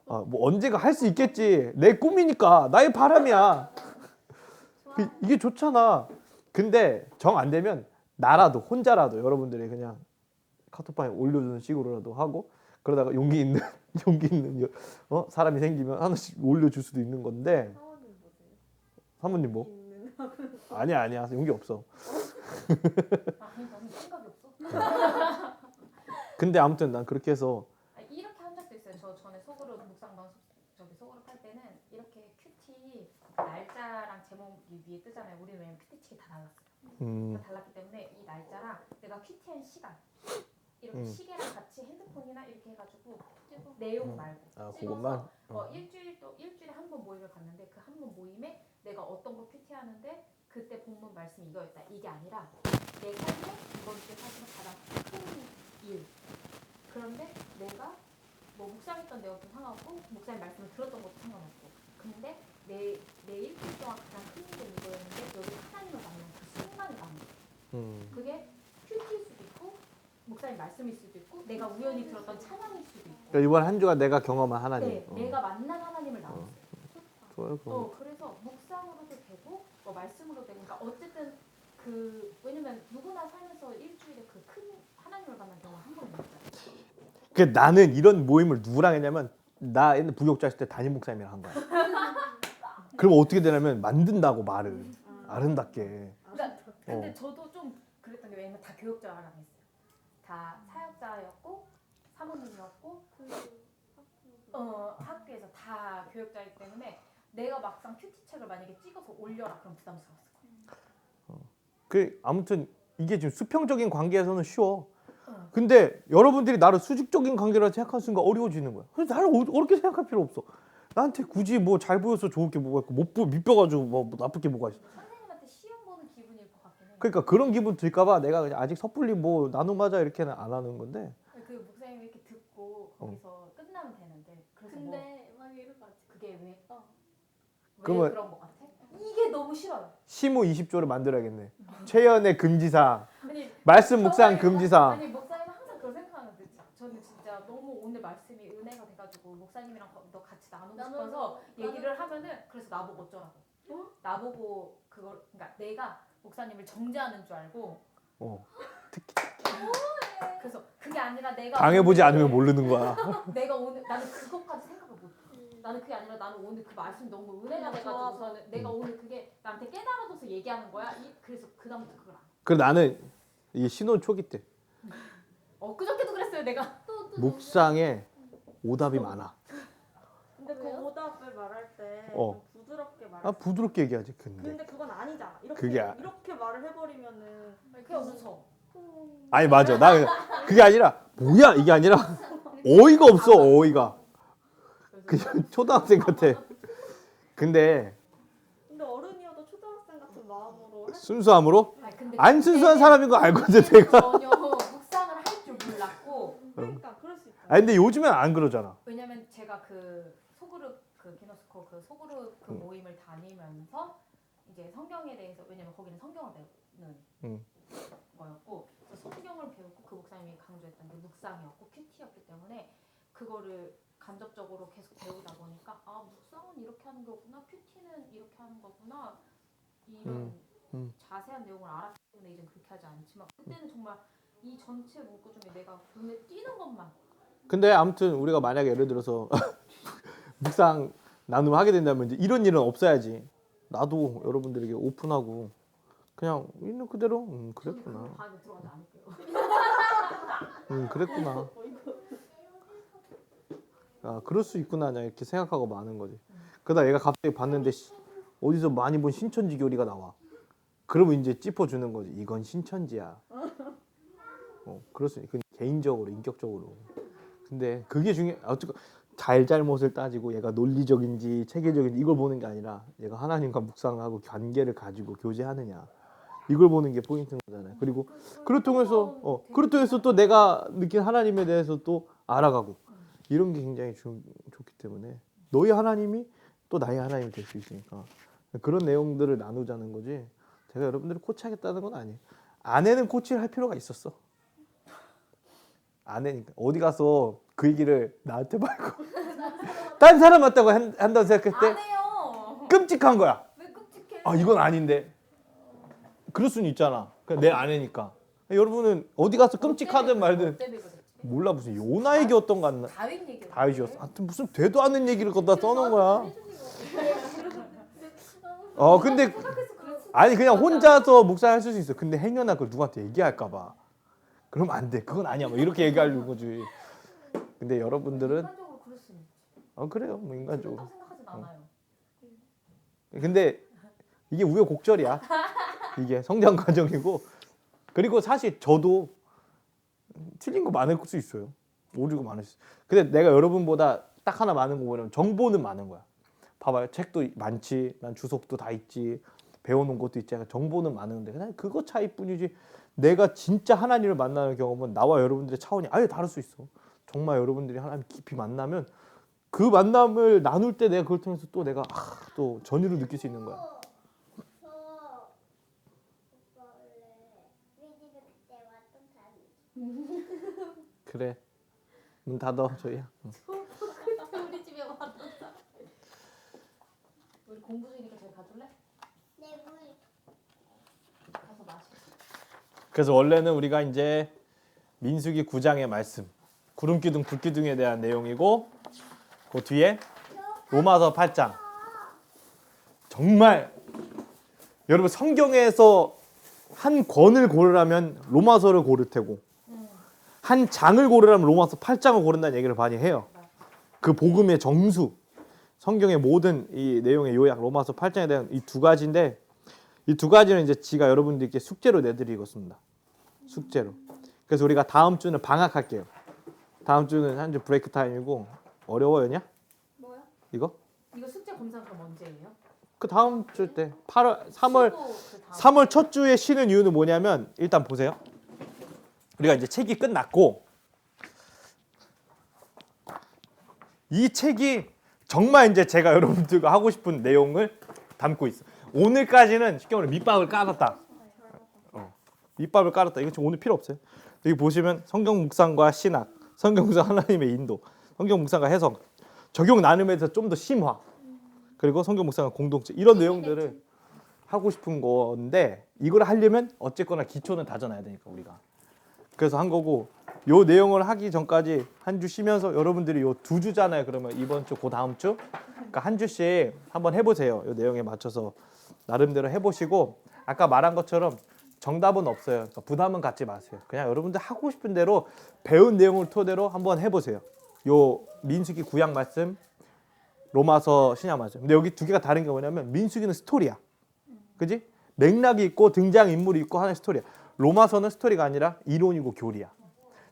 Speaker 2: 뭐 언젠가 할 수 있겠지. 내 꿈이니까 나의 바람이야. 이게 좋잖아. 근데 정 안 되면 나라도 혼자라도 여러분들이 그냥 카톡방에 올려주는 식으로라도 하고 그러다가 용기 있는 사람이 생기면 하나씩 올려줄 수도 있는 건데.
Speaker 4: 사모님 보세요.
Speaker 2: 사모님 뭐?
Speaker 4: 있는
Speaker 2: 아니야 용기 없어.
Speaker 3: 아니 나는 생각이 없어.
Speaker 2: 근데 아무튼 난 그렇게 해서
Speaker 3: 이렇게 한 적도 있어요. 저 전에 속으로 묵상방 속으로 팔 때는 이렇게 큐티 날짜랑 제목이 위에 뜨잖아요. 우리는 왜냐면 큐티책이 다 달랐어요. 다 달랐기 때문에 이 날짜랑 내가 큐티한 시간 이렇게 시계랑 같이 핸드폰이나 이렇게 해가지고 내용 말고
Speaker 2: 그것만
Speaker 3: 일주일에 한 번 모임을 갔는데 그 한 번 모임에 내가 어떤 거 큐티하는데 그때 본문 말씀이 이거였다. 이게 아니라 내 삶에 이번 주에 사실은 가장 큰 일. 그런데 내가 뭐 묵상했던 내용도 상관없고 목사님 말씀을 들었던 것도 상관없고 근데 내 일주일 동안 가장 큰 일은 이거였는데 여기 하나님을 만난 그 순간을 만난 거예요. 그게 큐티일 수도 있고 목사님 말씀일 수도 있고 내가 우연히 들었던 찬양일 수도 있고
Speaker 2: 그러니까 이번 한 주가 내가 경험한 하나님.
Speaker 3: 네, 내가 만난 하나님을 나눴어요.
Speaker 2: 좋아요.
Speaker 3: 그래서 묵상으로도 되고 뭐 말씀으로도 되고 그러니까 어쨌든 왜냐면 누구나 살면서 일주일에 그 큰 하나님을 만난 경우 한 번은 있잖아요.
Speaker 2: 그 나는 이런 모임을 누구랑 했냐면 나 옛날 부교육자 했을 때 담임 목사님이랑 한 거야. 그럼 어떻게 되냐면 만든다고 말을 아름답게.
Speaker 3: 근데 저도 좀 그랬던 게 왜냐면 다 교육자랑 했어요. 다 사역자였고 사모님이었고 학교에서 다 교육자이기 때문에 내가 막상 큐티책을 만약에 찍어서 올려라 그럼 부담스러웠을 거예요.
Speaker 2: 아무튼 이게 지금 수평적인 관계에서는 쉬워. 근데 여러분들이 나를 수직적인 관계라고 생각하는 순간 어려워지는 거야. 그래서 나를 어렵게 생각할 필요 없어. 나한테 굳이 뭐 잘 보여서 좋을 게 뭐가 있고 못 밑벼가지고 뭐 나쁠 게 뭐가 있어.
Speaker 3: 선생님한테 시험 보는 기분일 것 같긴 해요.
Speaker 2: 그러니까 그런 기분 들까봐 내가 그냥 아직 섣불리 뭐 나눔하자 이렇게는 안 하는 건데.
Speaker 3: 그 목사님이 이렇게 듣고 거기서 끝나면 되는데 그래서
Speaker 1: 근데 막 이럴 것 같아.
Speaker 3: 그게 왜
Speaker 2: 그러면-
Speaker 3: 그런 것 같아? 이게 너무 싫어요.
Speaker 2: 시무 20조를 만들어야겠네. 최연의 금지사,
Speaker 3: 아니
Speaker 2: 말씀 묵상
Speaker 3: 정말-
Speaker 2: 금지사.
Speaker 3: 아니 목사님은 항상 그걸 생각하는데 저는 진짜 너무 오늘 말씀이 은혜가 돼가지고 목사님이랑 더 같이 나누고 싶어서 얘기를 하면은 그래서 나보고 어쩌라고 나보고 그걸 그러니까 내가 목사님을 정죄하는 줄 알고 그래서 그게 아니라 내가
Speaker 2: 당해보지
Speaker 3: 오늘-
Speaker 2: 않으면 모르는 거야.
Speaker 3: 내가 오늘 나는 그것까지 생각을 못해. 나는 그게 아니라 나는 오늘 그 말씀 너무 은혜가 돼가지고서는 내가 오늘 그게 나한테 깨달아져서 얘기하는 거야. 그래서 그다음부터 그걸 안 해.
Speaker 2: 그 나는 이 신혼 초기 때
Speaker 3: 그저께도 그랬어요 내가.
Speaker 2: 묵상에 오답이 많아.
Speaker 4: 근데 그
Speaker 1: 왜요?
Speaker 4: 오답을 말할 때
Speaker 2: 어.
Speaker 4: 좀 부드럽게 말해.
Speaker 2: 부드럽게 얘기하지. 근데
Speaker 4: 근데 그건 아니잖아.
Speaker 2: 그게
Speaker 4: 이렇게 말을 해버리면은
Speaker 3: 그냥 웃어.
Speaker 2: 아니 맞아. 나 그게 아니라 뭐야 이게 아니라 어이가 없어. 어이가 그냥 초등학생 같아. 근데
Speaker 4: 어른이어도 초등학생 같은 마음으로
Speaker 2: 순수함으로
Speaker 3: 근데
Speaker 2: 안 순수한
Speaker 3: 그때는
Speaker 2: 사람인 거 알거든 내가.
Speaker 3: 전혀 묵상을 할 줄 몰랐고
Speaker 4: 그러니까 그럴 수 있다.
Speaker 2: 아니 근데 요즘엔 안 그러잖아.
Speaker 3: 왜냐면 제가 그 소그룹 그 기노스코 그 소그룹 그 모임을 다니면서 이제 성경에 대해서 왜냐면 거기는 성경을 배우는 거였고 그래서 성경을 배우고 그 목사님이 강조했던 게 묵상이었고 큐티였기 때문에 그거를 간접적으로 계속 배우다 보니까 아 묵상은 이렇게 하는 거구나, 큐티는 이렇게 하는 거구나 이런 자세한 내용을 알았기 때문에 이제 그렇게 하지 않지만 그때는 정말 이 전체 문구 중에 내가 눈에 띄는 것만.
Speaker 2: 근데 아무튼 우리가 만약에 예를 들어서 묵상 나눔을 하게 된다면 이제 이런 일은 없어야지. 나도 여러분들에게 오픈하고 그냥 있는 그대로 그랬구나.
Speaker 3: 저는 그 방에 들어가지 않을게요.
Speaker 2: 그랬구나. 아 그럴 수 있구나 그냥 이렇게 생각하고 마는 거지. 그러다 얘가 갑자기 봤는데 어디서 많이 본 신천지 교리가 나와. 그러면 이제 짚어주는 거지. 이건 신천지야. 그럴 수 있. 개인적으로 인격적으로. 근데 그게 어쨌건 잘못을 따지고 얘가 논리적인지 체계적인지 이걸 보는 게 아니라 얘가 하나님과 묵상하고 관계를 가지고 교제하느냐 이걸 보는 게 포인트인 거잖아요. 그리고 그를 통해서 또 내가 느낀 하나님에 대해서 또 알아가고 이런 게 굉장히 좋기 때문에 너희 하나님이 또 나의 하나님이 될 수 있으니까 그런 내용들을 나누자는 거지. 제가 여러분들을 코치하겠다는 건 아니에요. 아내는 코치를 할 필요가 있었어. 아내니까 어디 가서 그 얘기를 나한테 말고 딴 사람 같다고 한다고 생각했을 때
Speaker 3: 안 해요.
Speaker 2: 끔찍한 거야.
Speaker 3: 왜 끔찍해?
Speaker 2: 아 이건 아닌데. 그럴 수는 있잖아. 내 아내니까. 여러분은 어디 가서 끔찍하든 말든 몰라 무슨 요나 얘기였던 것 같나.
Speaker 3: 다윗 얘기.
Speaker 2: 다윗이었어. 하여튼 무슨 되도 않는 얘기를 갖다 써놓은 거야. 근데 아니 그냥 혼자서 묵상할 수 있어. 근데 행여나 그걸 누구한테 얘기할까 봐. 그러면 안 돼. 그건 아니야. 뭐 이렇게 얘기하려는 거지. 근데 여러분들은
Speaker 3: 인간적으로 그럴 수 있지.
Speaker 2: 그래요. 뭐 인간적으로.
Speaker 3: 생각하진 않아요.
Speaker 2: 근데 이게 우여곡절이야. 이게 성장 과정이고 그리고 사실 저도 틀린 거 많을 수 있어요. 오류가 많을 수 있어요. 근데 내가 여러분보다 딱 하나 많은 거 뭐냐면 정보는 많은 거야. 봐봐요. 책도 많지. 난 주석도 다 있지. 배워놓은 것도 있지. 정보는 많은데 그냥 그거 차이뿐이지. 내가 진짜 하나님을 만나는 경험은 나와 여러분들의 차원이 아예 다를 수 있어. 정말 여러분들이 하나님 깊이 만나면 그 만남을 나눌 때 내가 그걸 통해서 또 내가 또 전율을 느낄 수 있는 거야. 그래. 문 닫어 저희야.
Speaker 3: 우리 집에 왔다. 우리 공부 중이니까 저기 가줄래?
Speaker 1: 네, 물.
Speaker 3: 가서 마시.
Speaker 2: 그래서 원래는 우리가 이제 민수기 9장의 말씀, 구름기둥, 불기둥에 대한 내용이고 그 뒤에 로마서 8장. 정말 여러분 성경에서 한 권을 고르라면 로마서를 고를 테고 한 장을 고르라면 로마서 8장을 고른다는 얘기를 많이 해요. 그 복음의 정수, 성경의 모든 이 내용의 요약, 로마서 8장에 대한 이 두 가지인데 이 두 가지는 이제 지가 여러분들께 숙제로 내드리겠습니다. 숙제로. 그래서 우리가 다음 주는 방학할게요. 다음 주는 한 주 브레이크 타임이고 어려워요냐?
Speaker 1: 뭐야?
Speaker 2: 이거?
Speaker 3: 이거 숙제 검사 그럼 언제예요?
Speaker 2: 그 다음 주 때 3월
Speaker 3: 그 다음
Speaker 2: 3월 첫 주에 쉬는 이유는 뭐냐면 일단 보세요. 우리가 이제 책이 끝났고 이 책이 정말 이제 제가 여러분들과 하고 싶은 내용을 담고 있어. 오늘까지는 쉽게 말해 밑밥을 깔았다. 밑밥을 깔았다. 이거 지금 오늘 필요 없어요. 여기 보시면 성경 묵상과 신학, 성경 묵상 하나님의 인도, 성경 묵상과 해석, 적용 나눔에서 좀 더 심화, 그리고 성경 묵상과 공동체 이런 내용들을 하고 싶은 건데 이걸 하려면 어쨌거나 기초는 다져놔야 되니까 우리가. 그래서 한 거고 요 내용을 하기 전까지 한 주 쉬면서 여러분들이 요 두 주잖아요. 그러면 이번 주, 그 다음 주, 그러니까 한 주씩 한번 해보세요. 요 내용에 맞춰서 나름대로 해보시고 아까 말한 것처럼 정답은 없어요. 그러니까 부담은 갖지 마세요. 그냥 여러분들 하고 싶은 대로 배운 내용을 토대로 한번 해보세요. 요 민수기 구약 말씀, 로마서 신약 말씀. 근데 여기 두 개가 다른 게 뭐냐면 민수기는 스토리야. 그지? 맥락이 있고 등장 인물이 있고 하나의 스토리야. 로마서는 스토리가 아니라 이론이고 교리야.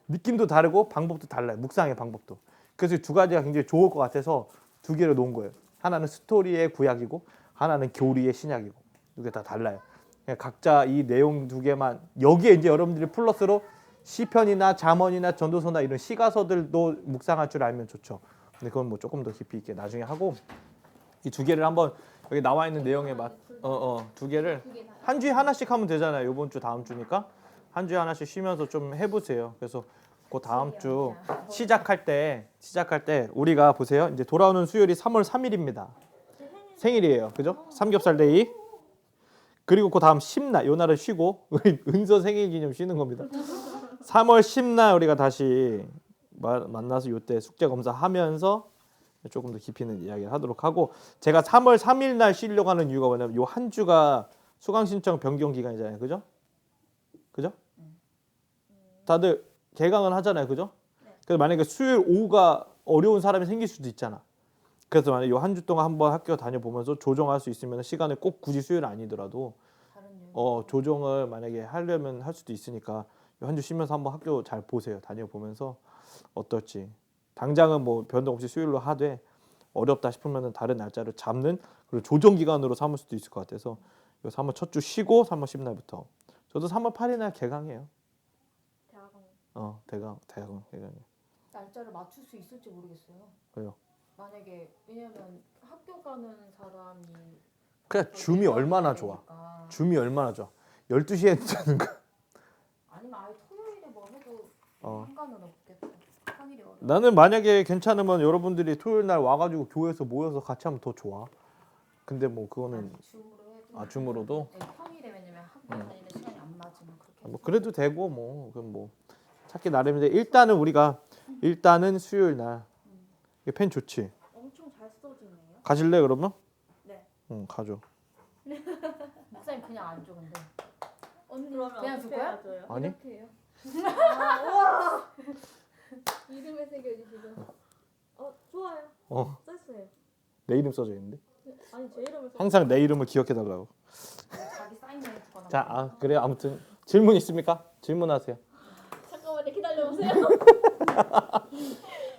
Speaker 2: 느낌도 다르고 방법도 달라요. 묵상의 방법도. 그래서 두 가지가 굉장히 좋을 것 같아서 두 개를 놓은 거예요. 하나는 스토리의 구약이고 하나는 교리의 신약이고 두 개 다 달라요. 그냥 각자 이 내용 두 개만 여기에 이제 여러분들이 플러스로 시편이나 잠언이나 전도서나 이런 시가서들도 묵상할 줄 알면 좋죠. 근데 그건 뭐 조금 더 깊이 있게 나중에 하고 이 두 개를 한번 여기 나와 있는 내용에 맞 두 개를 한 주에 하나씩 하면 되잖아요. 이번 주 다음 주니까 한 주에 하나씩 쉬면서 좀 해보세요. 그래서 그 다음 주 시작할 때 우리가 보세요. 이제 돌아오는 수요일이 3월 3일입니다. 생일이에요. 그죠? 삼겹살 데이. 그리고 그 다음 10날 요 날을 쉬고 우리 은서 생일 기념 쉬는 겁니다. 3월 10날 우리가 다시 만나서 요때 숙제 검사하면서 조금 더 깊이 있는 이야기를 하도록 하고, 제가 3월 3일 날 쉬려고 하는 이유가 뭐냐면 요 한 주가 수강 신청 변경 기간이잖아요. 그죠? 그죠? 다들 개강을 하잖아요. 그죠? 그래서 만약에 수요일 오후가 어려운 사람이 생길 수도 있잖아. 그래서 만약에 요 한 주 동안 한번 학교 다녀보면서 조정할 수 있으면 시간을 꼭 굳이 수요일 아니더라도 조정을 만약에 하려면 할 수도 있으니까 요 한 주 쉬면서 한번 학교 잘 보세요. 다녀보면서 어떨지. 당장은 뭐 변동 없이 수요일로 하되 어렵다 싶으면 다른 날짜를 잡는 그리고 조정 기간으로 삼을 수도 있을 것 같아서 요 3월 첫 주 쉬고 3월 10날부터 저도 3월 8일 날 개강해요. 대학원 개강해.
Speaker 3: 날짜를 맞출 수 있을지 모르겠어요.
Speaker 2: 왜요?
Speaker 3: 만약에 왜냐면 학교 가는 사람이
Speaker 2: 그냥 줌이 얼마나 좋아. 줌이 얼마나 좋아. 12시에 되는 거.
Speaker 3: 아니면 아예 토요일에 뭐 해도 상관은 없겠다. 평일이 어려워.
Speaker 2: 나는 만약에 괜찮으면 여러분들이 토요일 날 와가지고 교회에서 모여서 같이 하면 더 좋아. 근데 뭐 그거는
Speaker 3: 줌으로 해도
Speaker 2: 줌으로도
Speaker 3: 네, 평일에 왜냐면 학교 다니는 시간이 안 맞으면 그렇게
Speaker 2: 뭐 그래도 되고 뭐 그럼 뭐 찾기 나름인데 일단은 수요일 날. 이 펜 좋지.
Speaker 4: 엄청 잘 써지네요.
Speaker 2: 가실래 그러면?
Speaker 4: 네.
Speaker 2: 응 가죠.
Speaker 3: 목사님 그냥 안 줘 근데.
Speaker 1: 언니
Speaker 4: 그러면
Speaker 3: 그냥
Speaker 4: 어떻게
Speaker 3: 줄 거야?
Speaker 4: 해야 돼요?
Speaker 2: 아니?
Speaker 1: 이렇게 해요.
Speaker 4: 우와.
Speaker 1: 이름을 새겨주시죠.
Speaker 4: 좋아요. 썼어요.
Speaker 2: 내 이름 써져 있는데.
Speaker 4: 아니 제 이름을 써.
Speaker 2: 항상 내 이름을 기억해 달라고.
Speaker 3: 자기 사인을 주거나.
Speaker 2: 자, 그래요. 아무튼 질문 있습니까? 질문하세요.
Speaker 1: 잠깐만요. 기다려보세요.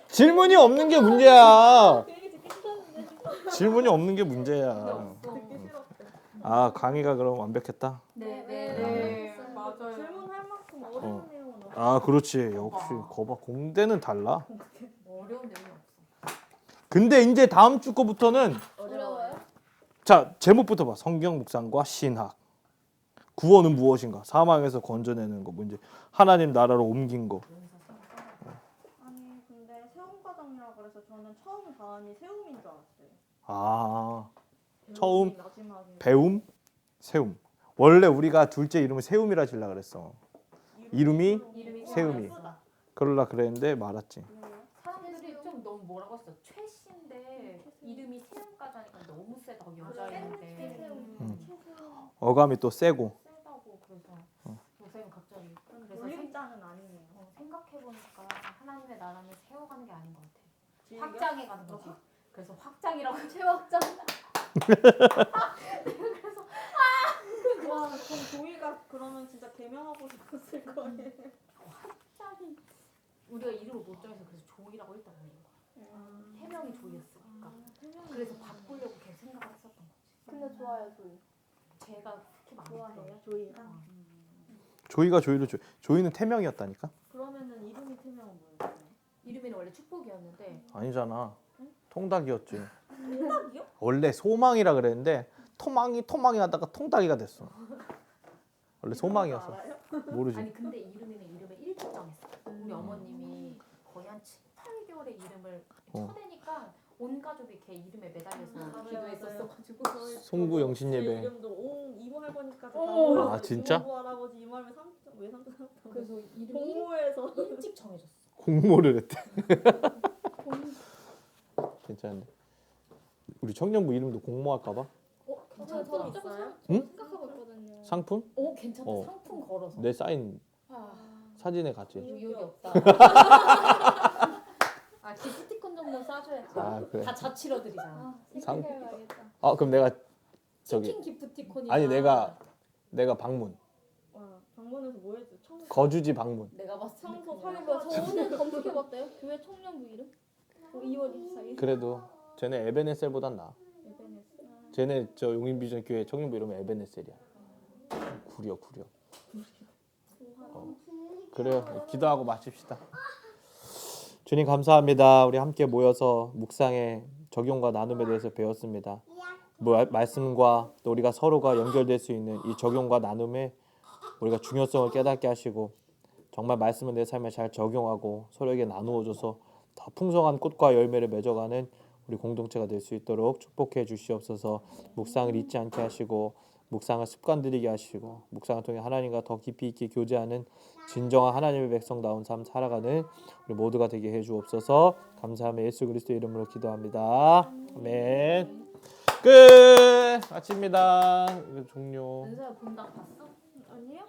Speaker 2: 질문이 없는 게 문제야.
Speaker 1: 그 얘기 듣기 싫었는데.
Speaker 2: 질문이 없는 게 문제야.
Speaker 4: 듣기 싫었대.
Speaker 2: 강의가 그럼 완벽했다.
Speaker 3: 네. 맞아요.
Speaker 4: 질문할 만큼 어려운 내용은 없어.
Speaker 2: 그렇지. 역시 거봐 공대는 달라.
Speaker 3: 어려운 내용이 없어.
Speaker 2: 근데 이제 다음 주 거부터는
Speaker 1: 어려워요?
Speaker 2: 자 제목부터 봐. 성경 묵상과 신학. 구원은 무엇인가? 사망에서 건져내는 거. 문제. 하나님 나라로 옮긴 거.
Speaker 4: 아니 근데 세움과정이라 그래서 저는 처음 다음이 세움인 줄 알았어요.
Speaker 2: 처음
Speaker 4: 마지막에
Speaker 2: 배움, 세움. 원래 우리가 둘째 이름을 세움이라 질라 그랬어. 이름이 세움이.
Speaker 4: 예쁘다.
Speaker 2: 그럴라 그랬는데 말았지.
Speaker 3: 사람들이 좀 너무 뭐라고 했어. 최씨인데 이름이 세움까지 하니까 너무 세다. 여자인데
Speaker 2: 어감이 또 세고.
Speaker 3: 세다고 그래서 목사님 갑자기 그래서
Speaker 4: 놀림자는 아니네요.
Speaker 3: 생각해보니까 하나님의 나라는 세워가는 게 아닌 것 같아.
Speaker 4: 지금
Speaker 3: 확장해가는 거지. 그래서 확장이라고
Speaker 1: 최확장.
Speaker 4: 와, 그럼 조이가 그러면 진짜 개명하고 싶었을 거예요.
Speaker 3: 확장이 우리가 이름을 못 정해서 그래서 조이라고 일단 올린 거야. 태명이 조이였으니까. 그래서 바꾸려고 계속 생각을 했었던 거지.
Speaker 1: 근데 좋아요, 조이.
Speaker 3: 제가 특히 마음에
Speaker 4: 좋아해요,
Speaker 3: 들어요.
Speaker 4: 조이가.
Speaker 2: 조이가 조이를 조이는 태명이었다니까?
Speaker 4: 그러면은 이름이 태명은 뭐였어요?
Speaker 3: 이름이 원래 축복이었는데
Speaker 2: 아니잖아. 통닭이었지.
Speaker 4: 통닭이요?
Speaker 2: 원래 소망이라 그랬는데 토망이 하다가 통닭이가 됐어. 원래 소망이었어.
Speaker 4: 알아요?
Speaker 2: 모르지.
Speaker 3: 아니 근데 이름을 일찍 정했어. 우리 어머님이 거의 한 7, 8개월에 이름을 쳐내니까 온 가족이 걔 이름에 매달려서
Speaker 4: 맞아요,
Speaker 3: 기도했었어가지고
Speaker 2: 송구 영신
Speaker 4: 제
Speaker 2: 예배.
Speaker 4: 이름도 옹 이모 할머니까지 다
Speaker 1: 오.
Speaker 4: 모여서
Speaker 2: 아, 진짜?
Speaker 4: 이모 할아버지 이모 할머니 왜 삼촌
Speaker 3: 그래서 이름이
Speaker 4: 공모해서
Speaker 3: 일찍 정해졌어.
Speaker 2: 공모를 했대. 괜찮은데. 우리 청년부 이름도 공모할까봐?
Speaker 1: 저도
Speaker 4: 있어요?
Speaker 2: 응?
Speaker 1: 생각하고 있거든요.
Speaker 2: 상품?
Speaker 3: 오 괜찮다.
Speaker 2: 어.
Speaker 3: 상품 걸어서.
Speaker 2: 내 사인
Speaker 3: 아,
Speaker 2: 사진에 같이.
Speaker 3: 의욕이 없다. 기프티콘 정도 싸줘야지.
Speaker 2: 그래.
Speaker 3: 다 자취로 드리잖아.
Speaker 1: 생각해봐야겠다.
Speaker 2: 그럼 내가 저기
Speaker 3: 치킨 기프티콘이
Speaker 2: 아니 내가 방문.
Speaker 4: 와, 방문해서 뭐 해줘?
Speaker 2: 거주지 방문.
Speaker 3: 내가 봤을 때
Speaker 4: 청소
Speaker 3: 그냥
Speaker 4: 설거
Speaker 1: 저 오늘 검색해봤대요. 교회 청년부 이름. 2월 24일.
Speaker 2: 그래도 쟤네 에베네셀보단 나아.
Speaker 4: 에베네스.
Speaker 2: 쟤네 저 용인비전 교회 청년부 이름은 에베네셀이야. 구려. 그래요. 기도하고 마칩시다. 주님 감사합니다. 우리 함께 모여서 묵상의 적용과 나눔에 대해서 배웠습니다. 말씀과 또 우리가 서로가 연결될 수 있는 이 적용과 나눔에 우리가 중요성을 깨닫게 하시고 정말 말씀을 내 삶에 잘 적용하고 서로에게 나누어줘서 더 풍성한 꽃과 열매를 맺어가는 우리 공동체가 될 수 있도록 축복해 주시옵소서. 묵상을 잊지 않게 하시고 묵상을 습관들이게 하시고 묵상을 통해 하나님과 더 깊이 있게 교제하는 진정한 하나님의 백성다운 삶 살아가는 우리 모두가 되게 해 주옵소서. 감사하며 예수 그리스도의 이름으로 기도합니다. 아멘. 끝. 마칩니다. 종료.
Speaker 3: 은서야 본당 봤어?
Speaker 4: 아니요?